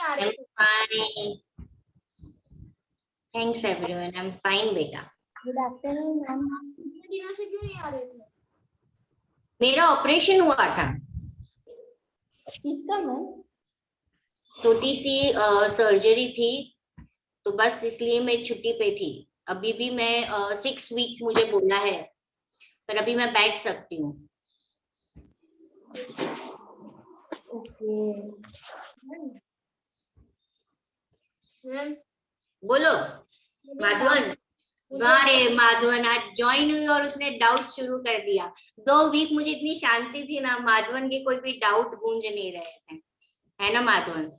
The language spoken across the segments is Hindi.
आ रहे थे। Fine, thanks everyone, I am fine बेटा। Good afternoon ma'am. इतने दिनों से क्यों नहीं आ रहे थे? मेरा ऑपरेशन हुआ था, किसका मैम? छोटी सी सर्जरी थी, तो बस इसलिए मैं छुट्टी पे थी। अभी भी मैं 6 वीक मुझे बोला है, पर अभी मैं बैठ सकती हूँ। ओके मैम बोलो माधवन। अरे माधवन आज ज्वाइन हुई और उसने डाउट शुरू कर दिया। 2 वीक मुझे इतनी शांति थी ना, माधवन के कोई भी डाउट गूंज नहीं रहे थे, है ना माधवन?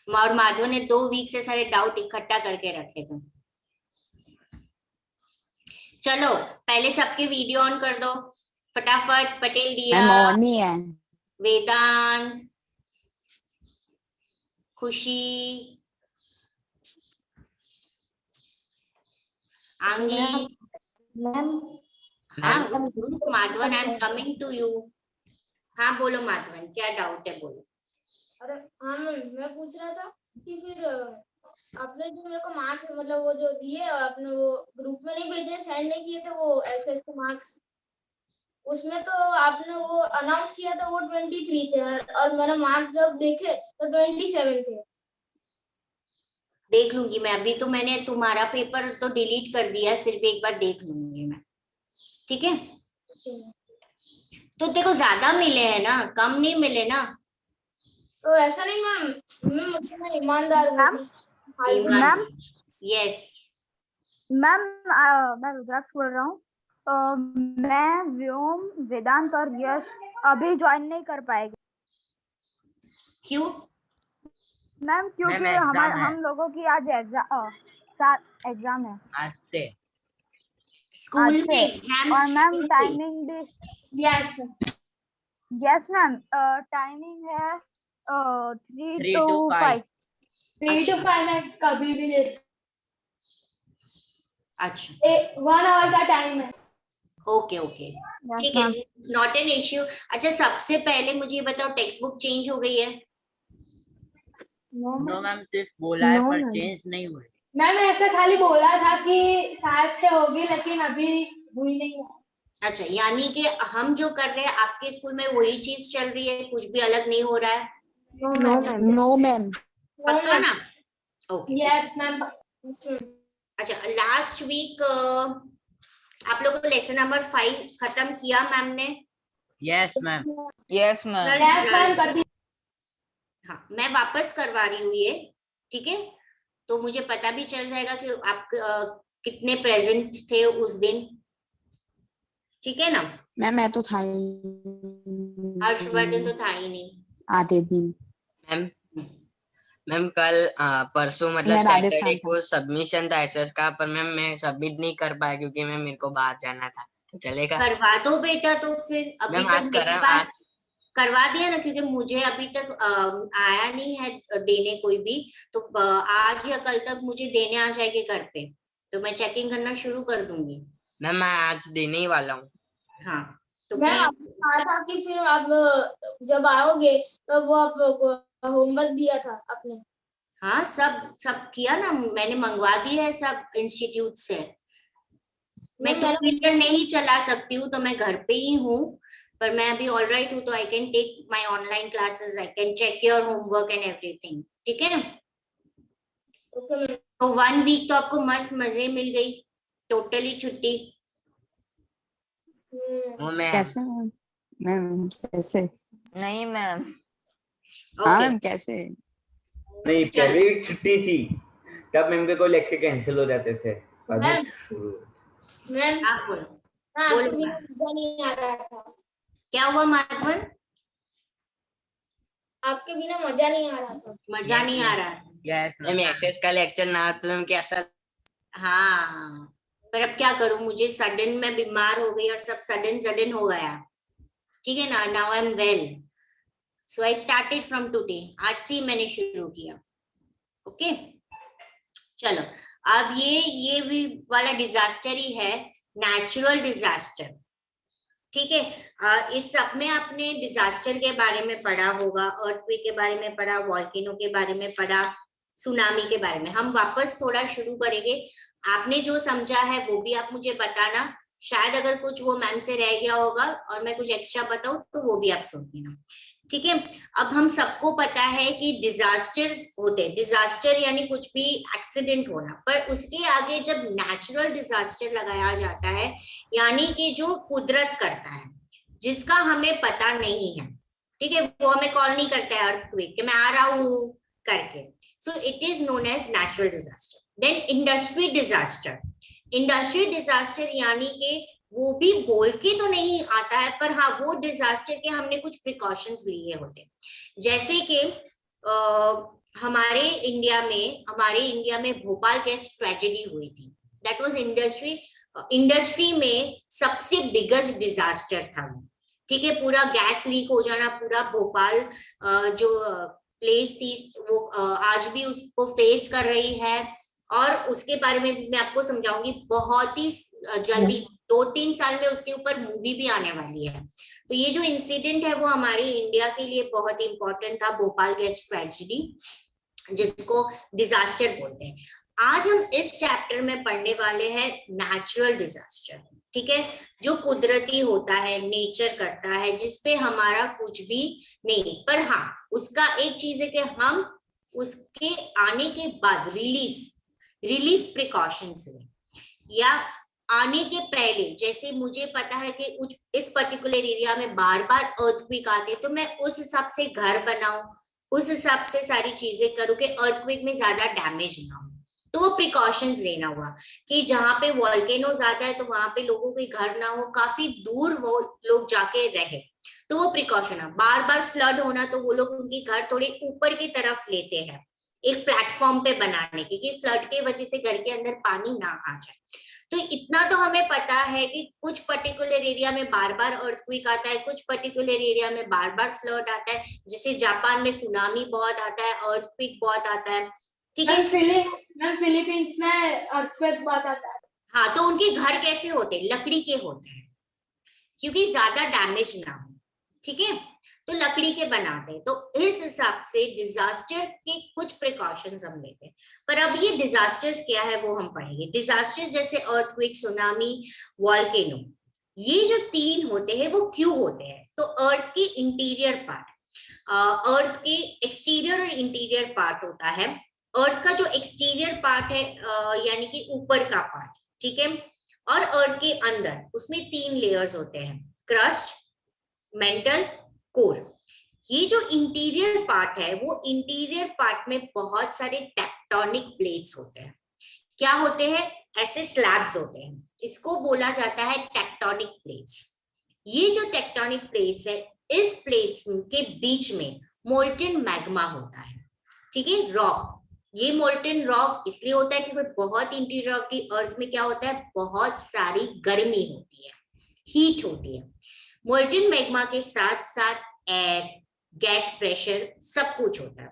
और माधवन ने 2 वीक से सारे डाउट इकट्ठा करके रखे थे। चलो पहले सबके वीडियो ऑन कर दो फटाफट। पटेल दिया, ऑन ही है। वेदांत, खुशी, आंगी। मैम। हाँ Madhavan, I am coming to you. हाँ बोलो माधवन, क्या डाउट है बोलो। अरे हाँ मैम, मैं पूछ रहा था कि फिर आपने जो मेरे को मार्क्स मतलब वो जो दिए आपने वो ग्रुप में नहीं भेजे, सेंड नहीं किए थे वो एसएस के मार्क्स, उसमें तो आपने वो अनाउंस किया था वो 23 थे और मैंने मार्क्स जब देखे तो 27 थे। देख लूंगी मैं, अभी तो मैंने तुम्हारा पेपर तो डिलीट कर दिया है, फिर भी एक बार देख लूंगी मैं, ठीक है? तो देखो ज्यादा मिले हैं ना, कम नहीं मिले ना। तो ऐसा नहीं मैम, मैं ईमानदार हूँ। मैम यस मैम मैं रुद्राक्ष बोल रहा हूँ। मैं व्योम, वेदांत और यश अभी ज्वाइन नहीं कर पाएंगे। क्यों मैम? क्योंकि हम लोगों की आज एग्जाम है आज से स्कूल में एग्जाम और मैम टाइमिंग भी यस मैम टाइमिंग है 3 to 5। 3 to 5 मैं कभी भी ले। अच्छा 1 आवर का टाइम है। ओके ओके ठीक है, नॉट एन इश्यू। अच्छा सबसे पहले मुझे ये बताओ, टेक्स्ट बुक चेंज हो गई है? नो मैम, सिर्फ बोला है पर चेंज नहीं हुई। मैम ऐसा खाली बोला था कि शायद से होगी, लेकिन अभी हुई नहीं है। अच्छा यानी कि हम जो कर रहे हैं आपके स्कूल में वही चीज चल रही है, कुछ भी अलग नहीं हो रहा है? No ma'am. पक्का ना? Okay yes ma'am. अच्छा लास्ट वीक आप लोगों को लेसन नंबर 5 खत्म किया मैम ने? Yes ma'am. Yes ma'am. Yes ma'am कर दी। हाँ मैं वापस करवा रही हूँ ये, ठीक है? तो मुझे पता भी चल जाएगा कि आप कितने प्रेजेंट थे उस दिन, ठीक है ना? मैं तो था हर्षवर्धन तो था ही नहीं आधे दिन। मैम कल परसों मतलब मैं सैटरडे राजस्थान को सबमिशन था एसएस का, पर मैम मैं सबमिट नहीं कर पाया क्योंकि मैम मेरे को बाहर जाना था। चलेगा? करवा दो बेटा, तो फिर अभी मैम तक आज मेरे करा, पास आज करवा दिया ना, क्योंकि मुझे अभी तक आया नहीं है देने कोई भी, तो आज या कल तक मुझे देने आ जाएंगे घर पे, तो मैं चेकिंग करना शुरू कर दूंगी। मैम मैं आज देने ही वाला हूँ। हाँ तो मैं आपको कहा था कि फिर आप जब आओगे तब वो आप होमवर्क दिया था आपने। हाँ सब किया ना, मैंने मंगवा दिया है सब इंस्टीट्यूट से। मैं 2 मीटर नहीं चला सकती हूँ तो मैं घर पे ही हूँ, पर मैं अभी ऑल राइट हूँ, तो I can take my online classes, I can check your homework and everything, ठीक है? तो 1 वीक तो आपको मस्त मजे मिल गई, टोटली छुट्टी। कैसे मैम? कैसे? नहीं मैम। हाँ मैम कैसे? नहीं पहले छुट्टी थी तब मैम के कोई लेक्चर कैंसिल हो जाते थे। मैम आप बोलो। आपके बिना मजा नहीं आ रहा था। क्या हुआ माधवन? आपके बिना मजा नहीं आ रहा था। मजा नहीं आ रहा है? यस मैम एसएस का लेक्चर ना तो मैम कैसा। हाँ पर अब क्या करूं, मुझे सडन में बीमार हो गई और सब सडन हो गया, ठीक है ना? Now I am well, so I started from today, आज से मैंने शुरू किया। ओके चलो, अब ये भी वाला डिजास्टर ही है, नेचुरल डिजास्टर, ठीक है। इस सब में आपने डिजास्टर के बारे में पढ़ा होगा, अर्थक्वेक के बारे में पढ़ा, वॉल्केनो के बारे में पढ़ा, सुनामी के बारे में। हम वापस थोड़ा शुरू करेंगे। आपने जो समझा है वो भी आप मुझे बताना, शायद अगर कुछ वो मैम से रह गया होगा और मैं कुछ एक्स्ट्रा बताऊं तो वो भी आप सुन लेना, ठीक है। अब हम सबको पता है कि डिजास्टर्स होते हैं, डिजास्टर यानी कुछ भी एक्सीडेंट होना, पर उसके आगे जब नेचुरल डिजास्टर लगाया जाता है, यानी कि जो कुदरत करता है, जिसका हमें पता नहीं है, ठीक है, वो हमें कॉल नहीं करता है अर्थक्वेक कि मैं आ रहा हूं करके। So it is known as natural disaster. Then industry disaster. Industry disaster यानी कि वो भी बोल के तो नहीं आता है, पर हाँ वो डिजास्टर के हमने कुछ प्रिकॉशंस लिए होते हैं। जैसे कि हमारे इंडिया में भोपाल गैस ट्रेजेडी हुई थी, दैट वाज इंडस्ट्री में सबसे बिगेस्ट डिजास्टर था वो, ठीक है। पूरा गैस लीक हो जाना, पूरा भोपाल जो प्लेस थी वो आज भी उसको फेस कर रही है, और उसके बारे में भी मैं आपको समझाऊंगी बहुत ही जल्दी। 2-3 साल में उसके ऊपर मूवी भी आने वाली है। तो ये जो इंसिडेंट है वो हमारे इंडिया के लिए बहुत ही इंपॉर्टेंट था, भोपाल गैस ट्रेजेडी, जिसको डिजास्टर बोलते हैं। आज हम इस चैप्टर में पढ़ने वाले हैं नेचुरल डिजास्टर, ठीक है, जो कुदरती होता है, नेचर करता है, जिसपे हमारा कुछ भी नहीं, पर हाँ उसका एक चीज है कि हम उसके आने के बाद रिलीफ प्रिकॉशंस लें, या आने के पहले, जैसे मुझे पता है कि इस पर्टिकुलर एरिया में बार बार अर्थक्वेक आते, तो मैं उस हिसाब से घर बनाऊं, उस हिसाब से सारी चीजें करूं कि अर्थक्वेक में ज्यादा डैमेज ना हो। तो वो प्रिकॉशंस लेना हुआ कि जहाँ पे वॉल्केनोज आता है तो वहां पे लोगों के घर ना हो, काफी दूर वो लोग जाके रहे, तो वो प्रिकॉशन है। बार बार फ्लड होना तो वो लोग उनके घर थोड़े ऊपर की तरफ लेते हैं, एक प्लेटफॉर्म पे बनाने की, कि फ्लड के वजह से घर के अंदर पानी ना आ जाए। तो इतना तो हमें पता है कि कुछ पर्टिकुलर एरिया में बार बार अर्थक्वेक आता है, कुछ पर्टिकुलर एरिया में बार बार फ्लड आता है, जैसे जापान में सुनामी बहुत आता है, अर्थक्वेक बहुत आता है, ठीक है। फिलीपींस में अर्थक्वेक बहुत आता है। हाँ, तो उनके घर कैसे होते हैं? लकड़ी के होते हैं, क्योंकि ज्यादा डैमेज ना हो, ठीक है, तो लकड़ी के बनाते हैं। तो इस हिसाब से डिजास्टर के कुछ प्रिकॉशंस हम लेते हैं। पर अब ये डिजास्टर्स क्या है वो हम पढ़ेंगे। डिजास्टर्स जैसे अर्थक्वेक, सुनामी, वॉल्केनो, ये जो 3 होते हैं वो क्यों होते हैं? तो अर्थ के इंटीरियर पार्ट, अर्थ के एक्सटीरियर और इंटीरियर पार्ट होता है। अर्थ का जो एक्सटीरियर पार्ट है यानी कि ऊपर का पार्ट, ठीक है, और अर्थ के अंदर उसमें 3 लेयर्स होते हैं, क्रस्ट, मेंटल, कोर। ये जो इंटीरियर पार्ट है वो इंटीरियर पार्ट में बहुत सारे टेक्टोनिक प्लेट्स होते हैं। क्या होते हैं? ऐसे स्लैब्स होते हैं, इसको बोला जाता है टेक्टोनिक प्लेट्स। ये जो टेक्टोनिक प्लेट्स है, इस प्लेट्स के बीच में मोल्टन मैग्मा होता है, ठीक है, रॉक। ये मोल्टन रॉक इसलिए होता है क्योंकि बहुत इंटीरियर ऑफ द अर्थ में क्या होता है, बहुत सारी गर्मी होती है, हीट होती है। मोल्टन मैग्मा के साथ साथ एयर, गैस, प्रेशर सब कुछ होता है।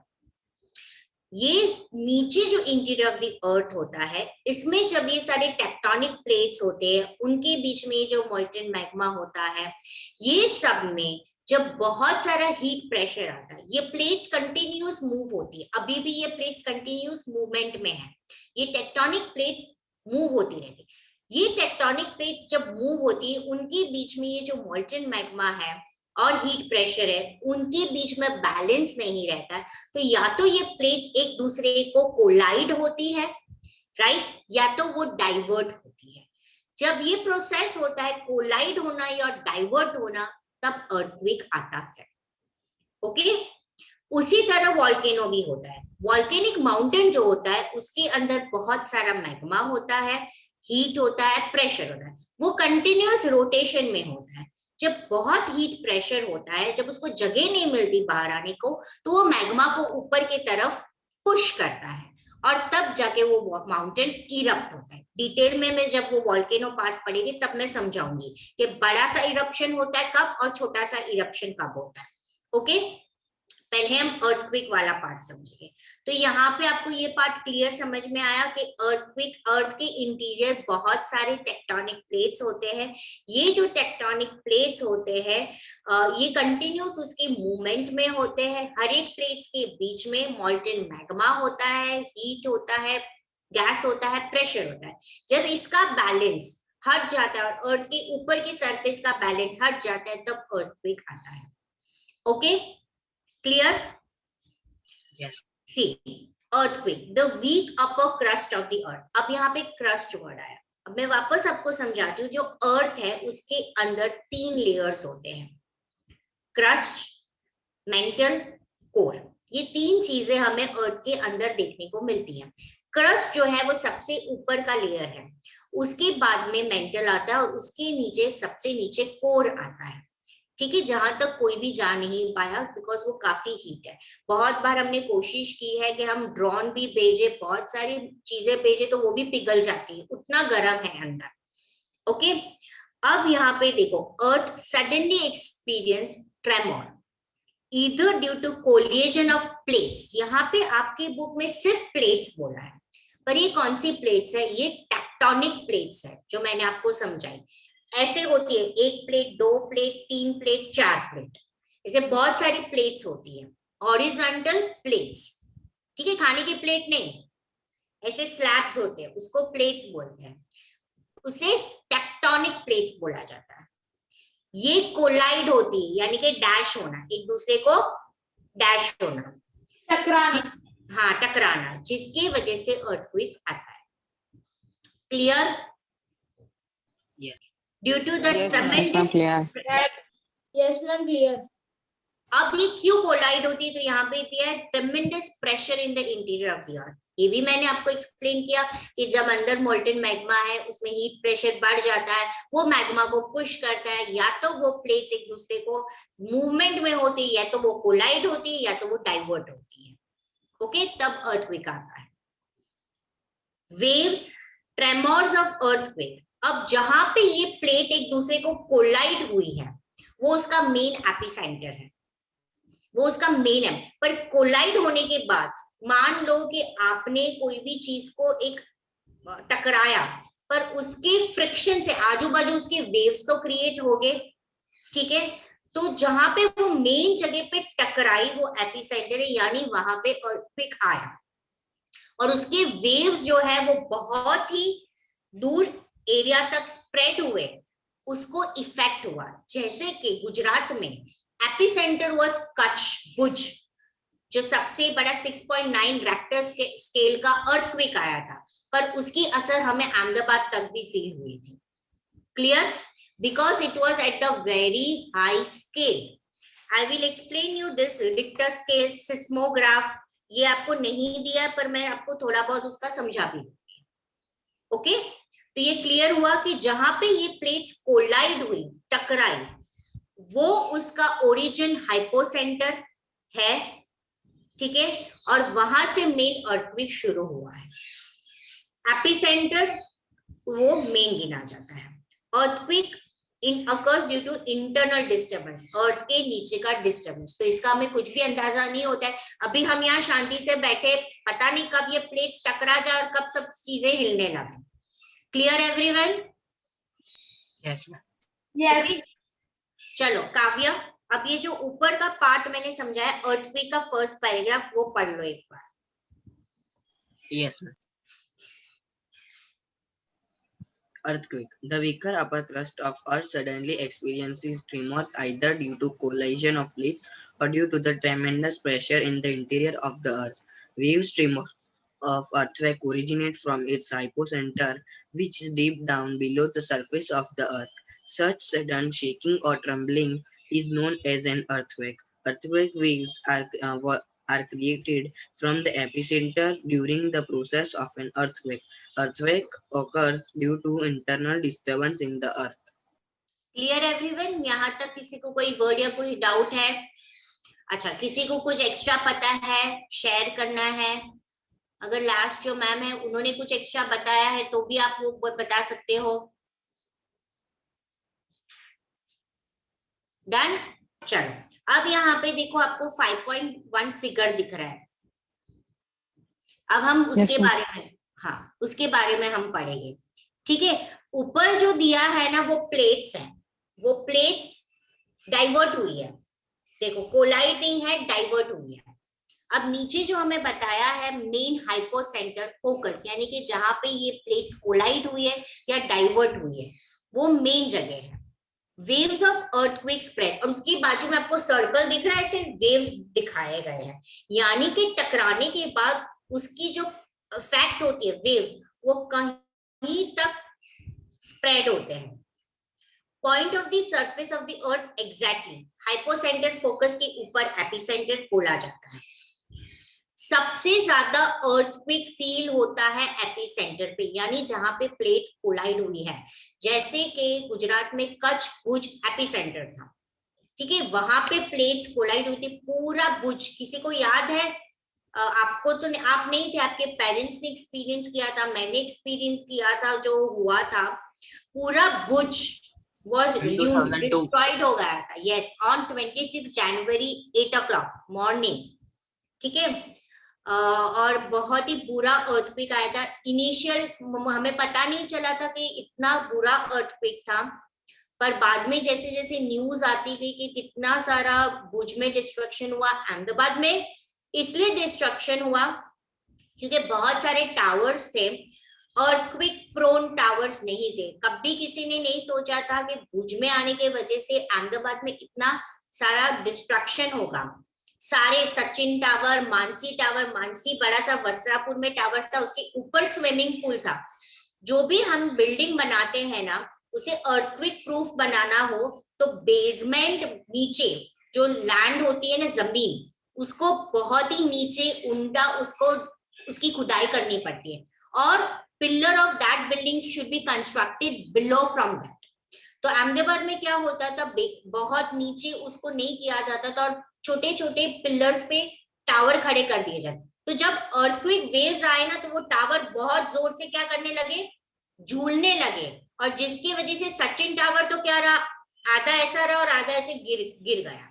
ये नीचे जो इंटीरियर ऑफ द अर्थ होता है, इसमें जब ये सारे टेक्टोनिक प्लेट्स होते हैं, उनके बीच में जो मोल्टन मैग्मा होता है, ये सब में जब बहुत सारा हीट प्रेशर आता है, ये प्लेट्स कंटिन्यूस मूव होती है, अभी भी ये प्लेट्स कंटिन्यूस मूवमेंट में है, ये टेक्टोनिक प्लेट्स मूव होती रहती है। ये टेक्टोनिक प्लेट्स जब मूव होती है, उनके बीच में ये जो मोल्टन मैग्मा है और हीट प्रेशर है, उनके बीच में बैलेंस नहीं रहता है, तो या तो ये प्लेट्स एक दूसरे को कोलाइड होती है, राइट, या तो वो डाइवर्ट होती है। जब ये प्रोसेस होता है, कोलाइड होना या डाइवर्ट होना, तब अर्थक्वेक आता है, ओके। उसी तरह वॉल्केनो भी होता है। वॉल्केनिक माउंटेन जो होता है, उसके अंदर बहुत सारा मैग्मा होता है, हीट होता है, प्रेशर होता है, वो कंटिन्यूअस रोटेशन में होता है। जब बहुत हीट प्रेशर होता है, जब उसको जगह नहीं मिलती बाहर आने को, तो वो मैग्मा को ऊपर की तरफ पुश करता है, और तब जाके वो माउंटेन इरप्ट होता है। डिटेल में मैं जब वो वॉल्केनो पार्ट पढ़ेगी तब मैं समझाऊंगी कि बड़ा सा इरप्शन होता है कब और छोटा सा इरप्शन कब होता है, ओके। पहले हम अर्थक्वेक वाला पार्ट समझेंगे। तो यहाँ पे आपको ये पार्ट क्लियर समझ में आया कि अर्थक्वेक, अर्थ के इंटीरियर बहुत सारे टेक्टोनिक प्लेट्स होते हैं। ये जो टेक्टोनिक प्लेट्स होते हैं ये कंटिन्यूस उसके मूवमेंट में होते हैं। हर एक प्लेट्स के बीच में मॉल्टन मैग्मा होता है, हीट होता है, गैस होता है, प्रेशर होता है। जब इसका बैलेंस हट जाता है और अर्थ के ऊपर की सरफेस का बैलेंस हट जाता है तब अर्थक्वेक आता है। Okay, clear? Yes. See, earthquake, the weak upper crust of the earth. अब यहाँ पे क्रस्ट वर्ड आया। अब मैं वापस आपको समझाती हूँ। जो अर्थ है उसके अंदर 3 लेयर्स होते हैं, क्रस्ट, मेंटल, कोर। ये 3 चीजें हमें अर्थ के अंदर देखने को मिलती हैं। क्रस्ट जो है वो सबसे ऊपर का लेयर है, उसके बाद में मेंटल आता है और उसके नीचे सबसे नीचे कोर आता है। ठीक है, जहां तक कोई भी जा नहीं पाया बिकॉज वो काफी हीट है। बहुत बार हमने कोशिश की है कि हम ड्रोन भी भेजे, बहुत सारी चीजें भेजे तो वो भी पिघल जाती है, उतना गर्म है अंदर। ओके, अब यहाँ पे देखो, earth suddenly experience tremor either due to collision of plates. यहाँ पे आपके बुक में सिर्फ प्लेट्स बोला है, पर ये कौन सी प्लेट्स है? ये टेक्टोनिक प्लेट्स है जो मैंने आपको समझाई। ऐसे होती है 1 प्लेट, 2 प्लेट, 3 प्लेट, 4 प्लेट, ऐसे बहुत सारी प्लेट्स होती है, हॉरिजॉन्टल प्लेट्स। ठीक है, खाने की प्लेट नहीं, ऐसे स्लैब्स होते हैं, उसको प्लेट्स बोलते हैं। उसे टेक्टोनिक प्लेट्स बोला जाता है। ये कोलाइड होती है, यानी कि डैश होना, एक दूसरे को डैश होना, टकराना। हाँ, टकराना, जिसकी वजह से अर्थक्वेक आता है। Clear? Yes. Due to the Yes, ma'am, clear. Yes ma'am, clear. अब ये क्यों कोलाइड होती है? तो यहाँ पे दिया है ट्रेमेंडस pressure in the interior of the अर्थ। ये भी मैंने आपको एक्सप्लेन किया कि जब अंदर मोल्टन मैग्मा है उसमें हीट प्रेशर बढ़ जाता है, वो मैग्मा को पुश करता है, या तो वो प्लेट्स एक दूसरे को मूवमेंट में होती है, या तो वो कोलाइड होती है, या तो वो डाइवर्ट होती है। ओके, तब अर्थक्वेक आता है। Waves, tremors of earthquake. अब जहां पे ये प्लेट एक दूसरे को कोलाइड हुई है वो उसका मेन एपिसेंटर है, वो उसका मेन है। पर कोलाइड होने के बाद मान लो कि आपने कोई भी चीज को एक टकराया, पर उसके फ्रिक्शन से आजू बाजू उसके वेव्स तो क्रिएट हो गए। ठीक है, तो जहां पे वो मेन जगह पे टकराई वो एपिसेंटर है, यानी वहां पे अर्थक्वेक आया और उसके वेव्स जो है वो बहुत ही दूर एरिया तक स्प्रेड हुए, उसको इफेक्ट हुआ। जैसे कि गुजरात में एपिसेंटर वाज कच्छ, भुज, जो सबसे बड़ा 6.9 रेक्टर स्केल का अर्थक्वेक आया था, पर उसकी असर हमें अहमदाबाद तक भी फील हुई थी। Clear? Because it was at the very high scale. I will explain you this Richter scale, seismograph. ये आपको नहीं दिया पर मैं आपको थोड़ा बहुत उसका समझा भी दूंगी। ओके, तो ये क्लियर हुआ कि जहां पे ये प्लेट्स कोलाइड हुई, टकराई, वो उसका ओरिजिन हाइपोसेंटर है। ठीक है, और वहां से मेन अर्थक्वेक शुरू हुआ है। एपिसेंटर वो मेन गिना जाता है। Earthquake in occurs due to internal disturbance, earth के नीचे का डिस्टर्बेंस। तो इसका हमें कुछ भी अंदाजा नहीं होता है। अभी हम यहाँ शांति से बैठे, पता नहीं कब ये प्लेट्स टकरा जाए और कब सब चीजें हिलने लगे। Clear everyone? Yes, ma'am. Yes. Okay? चलो काव्या, अब ये जो ऊपर का पार्ट मैंने समझाया अर्थक्वेक का फर्स्ट पैराग्राफ, वो पढ़ लो एक बार। Yes, ma'am. Earthquake. The weaker upper crust of Earth suddenly experiences tremors either due to collision of plates or due to the tremendous pressure in the interior of the Earth. Wave tremors of earthquake originate from its hypocenter, which is deep down below the surface of the Earth. Such sudden shaking or trembling is known as an earthquake. Earthquake waves are created from the epicenter during the process of an earthquake. Earthquake occurs due to internal disturbance in the earth. Clear everyone? यहाँ तक किसी को कोई वर्ड या कोई डाउट है? अच्छा, किसी को कुछ एक्स्ट्रा पता है, शेयर करना है? अगर लास्ट जो मैम है उन्होंने कुछ एक्स्ट्रा बताया है तो भी आप वो बता सकते हो। डन? चलो, अब यहाँ पे देखो आपको 5.1 फिगर दिख रहा है। अब हम उसके sir. बारे में, हाँ उसके बारे में हम पढ़ेंगे। ठीक है, ऊपर जो दिया है ना वो प्लेट्स है, वो प्लेट्स डाइवर्ट हुई है, देखो कोलाइडिंग है, डाइवर्ट हुई है। अब नीचे जो हमें बताया है मेन हाइपोसेंटर फोकस, यानी कि जहां पे ये प्लेट्स कोलाइड हुई है या डाइवर्ट हुई है वो मेन जगह है। वेव्स ऑफ अर्थक्वेक स्प्रेड, और उसके बाजू में आपको सर्कल दिख रहा है, ऐसे वेव्स दिखाए गए हैं, यानी कि टकराने के बाद उसकी जो फैक्ट होती है वेव्स, वो कहीं तक स्प्रेड होते हैं। Point of the surface of the earth exactly hypocentre focus के ऊपर एपिसेंटर बोला जाता है। सबसे ज्यादा अर्थक्वेक फील होता है एपिसेंटर पे, यानी जहां पे प्लेट कोलाइड हुई है, जैसे कि गुजरात में कच्छ भुज एपिसेंटर था। ठीक है, वहां पे प्लेट्स कोलाइड हुई थी, पूरा भुज, किसी को याद है? आपको तो आप नहीं थे, आपके पेरेंट्स ने एक्सपीरियंस किया था, मैंने एक्सपीरियंस किया था, जो हुआ था पूरा भुज was destroyed हो गया था। yes, on 26 January 8 o'clock morning। ठीक है, और बहुत ही बुरा अर्थक्वेक आया था। इनिशियल हमें पता नहीं चला था कि इतना बुरा अर्थक्वेक था, पर बाद में जैसे जैसे न्यूज आती गई कि कितना सारा भुज में डिस्ट्रक्शन हुआ, अहमदाबाद में इसलिए डिस्ट्रक्शन हुआ क्योंकि बहुत सारे टावर्स थे, अर्थक्वेक प्रोन टावर्स नहीं थे। कभी किसी ने नहीं सोचा था कि भुज में आने के वजह से अहमदाबाद में इतना सारा डिस्ट्रक्शन होगा। सारे सचिन टावर, मानसी टावर, मानसी बड़ा सा वस्त्रापुर में टावर था, उसके ऊपर स्विमिंग पूल था। जो भी हम बिल्डिंग बनाते हैं ना, उसे अर्थक्वेक प्रूफ बनाना हो तो बेसमेंट नीचे जो लैंड होती है ना, जमीन, उसको बहुत ही नीचे उंडा उसको उसकी खुदाई करनी पड़ती है, और pillar of that building should be constructed below from that. तो अहमदाबाद में क्या होता था, बहुत नीचे उसको नहीं किया जाता था और छोटे छोटे पिलर्स पे टावर खड़े कर दिए जाते। तो जब अर्थक्वेक वेव्स आए ना, तो वो टावर बहुत जोर से क्या करने लगे, झूलने लगे, और जिसकी वजह से सचिन टावर तो क्या रहा, आधा ऐसा रहा और आधा ऐसे गिर गया।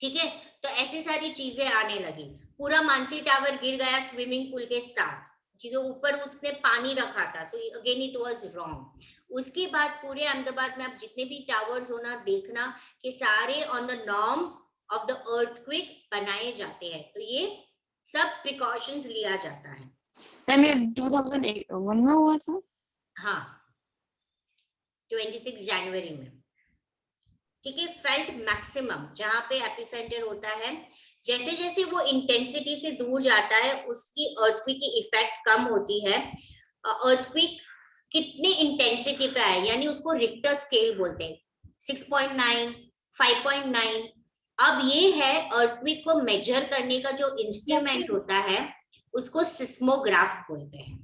ठीक है, तो ऐसी सारी चीजें आने लगी। पूरा मानसी टावर गिर गया स्विमिंग पूल के साथ, क्योंकि ऊपर उसने पानी रखा था, so again it was wrong. उसके बाद पूरे अहमदाबाद में आप जितने भी टावर्स होना देखना कि सारे on the norms of the earthquake बनाए जाते हैं, तो ये सब प्रिकॉशंस लिया जाता है। मैम ये 2001 में हुआ था? हाँ, 26 जनवरी में। ठीक है, फेल्ट मैक्सिमम जहां पे एपिसेंटर होता है, जैसे जैसे वो इंटेंसिटी से दूर जाता है उसकी अर्थक्वेक की इफेक्ट कम होती है। अर्थक्वेक कितने इंटेंसिटी पे है, यानी उसको रिक्टर स्केल बोलते हैं, 6.9, 5.9। अब ये है अर्थक्वेक को मेजर करने का जो इंस्ट्रूमेंट होता है, उसको सिस्मोग्राफ बोलते हैं।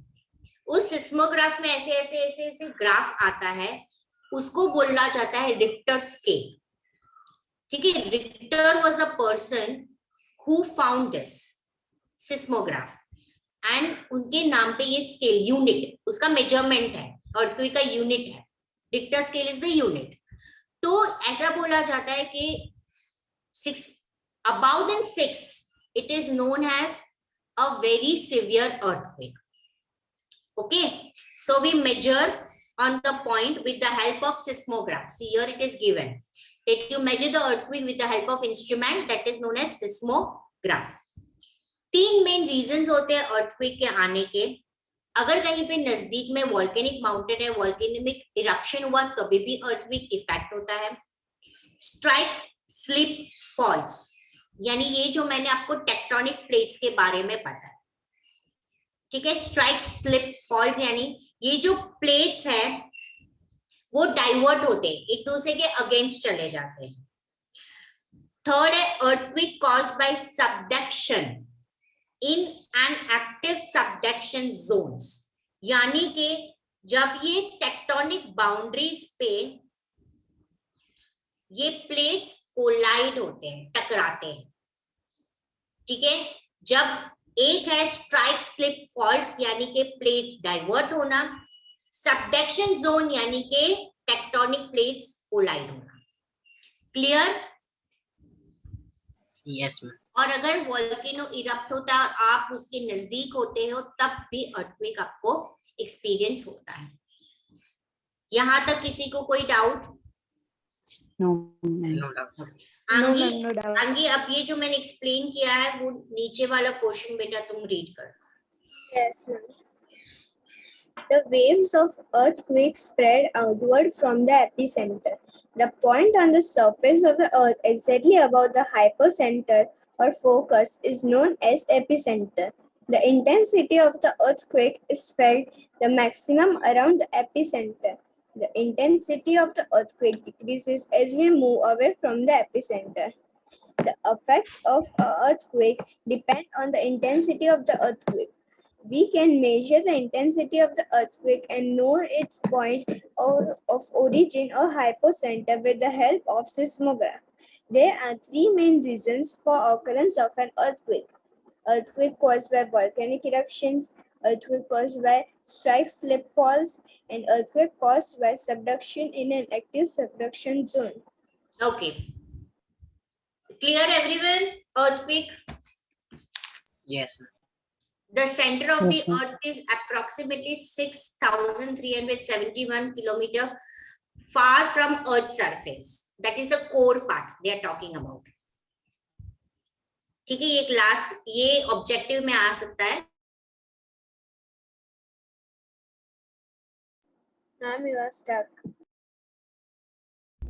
उस सिस्मोग्राफ में ऐसे ऐसे ऐसे ऐसे ग्राफ आता है, उसको बोला जाता है रिक्टर स्केल। ठीक है, Richter was the person who found this seismograph, and उसके नाम पे ये स्केल यूनिट उसका मेजरमेंट है, अर्थक्वेक का यूनिट है, Richter scale is the unit. तो ऐसा बोला जाता है कि 6 above than 6 it is known as a very severe earthquake. Okay, so we measure on the point with the help of seismograph. See, here it is given that you measure the earthquake with the help of instrument that is known as seismograph. 3 main reasons होते हैं अर्थक्वेक के आने के। अगर कहीं पे नजदीक में वॉल्केनिक माउंटेन है, वॉल्केनिक इरप्शन हुआ, तभी भी अर्थक्वेक इफेक्ट होता है। स्ट्राइक स्लिप फॉल्स, यानी ये जो मैंने आपको टेक्टोनिक प्लेट्स के बारे में पता है। ठीक है, स्ट्राइक स्लिप फॉल्स यानी ये जो प्लेट्स हैं वो डाइवर्ट होते हैं, एक दूसरे के अगेंस्ट चले जाते हैं। थर्ड है earthquake caused by subduction in an active subduction zones, यानी कि जब ये टेक्टोनिक बाउंड्रीज पे ये प्लेट्स कोलाइड होते हैं, टकराते हैं। ठीक है, जब एक है स्ट्राइक स्लिप फॉल्स यानी कि प्लेट्स डाइवर्ट होना, सबडक्शन जोन यानी कि टेक्टोनिक प्लेट्स कोलाइड होना। क्लियर? Yes, ma'am. और अगर वॉल्केनो इरप्ट होता है और आप उसके नजदीक होते हो तब भी अर्थक्वेक आपको एक्सपीरियंस होता है। यहाँ तक किसी को कोई doubt? No, ma'am. No doubt. आंगी, no doubt. आंगी अब ये जो मैंने एक्सप्लेन किया है वो नीचे वाला पोर्शन बेटा तुम रीड कर। Yes, ma'am. The waves of earthquake spread outward from the epicenter. The point on the surface of the earth exactly above the hypocenter or focus is known as epicenter. The intensity of the earthquake is felt the maximum around the epicenter. The intensity of the earthquake decreases as we move away from the epicenter. The effects of an earthquake depend on the intensity of the earthquake. We can measure the intensity of the earthquake and know its point of origin or hypocenter with the help of seismograph. There are three main reasons for occurrence of an earthquake. Earthquake caused by volcanic eruptions, earthquake caused by strike slip falls, and earthquake caused by subduction in an active subduction zone. Okay. Clear everyone? Earthquake. Yes, ma'am. The center of Yes, the ma'am. earth is approximately 6,371 kilometer far from earth's surface. That is the core part they are talking about. ठीक है, ये क्लास ये ऑब्जेक्टिव में आ सकता है। Ma'am, you are stuck.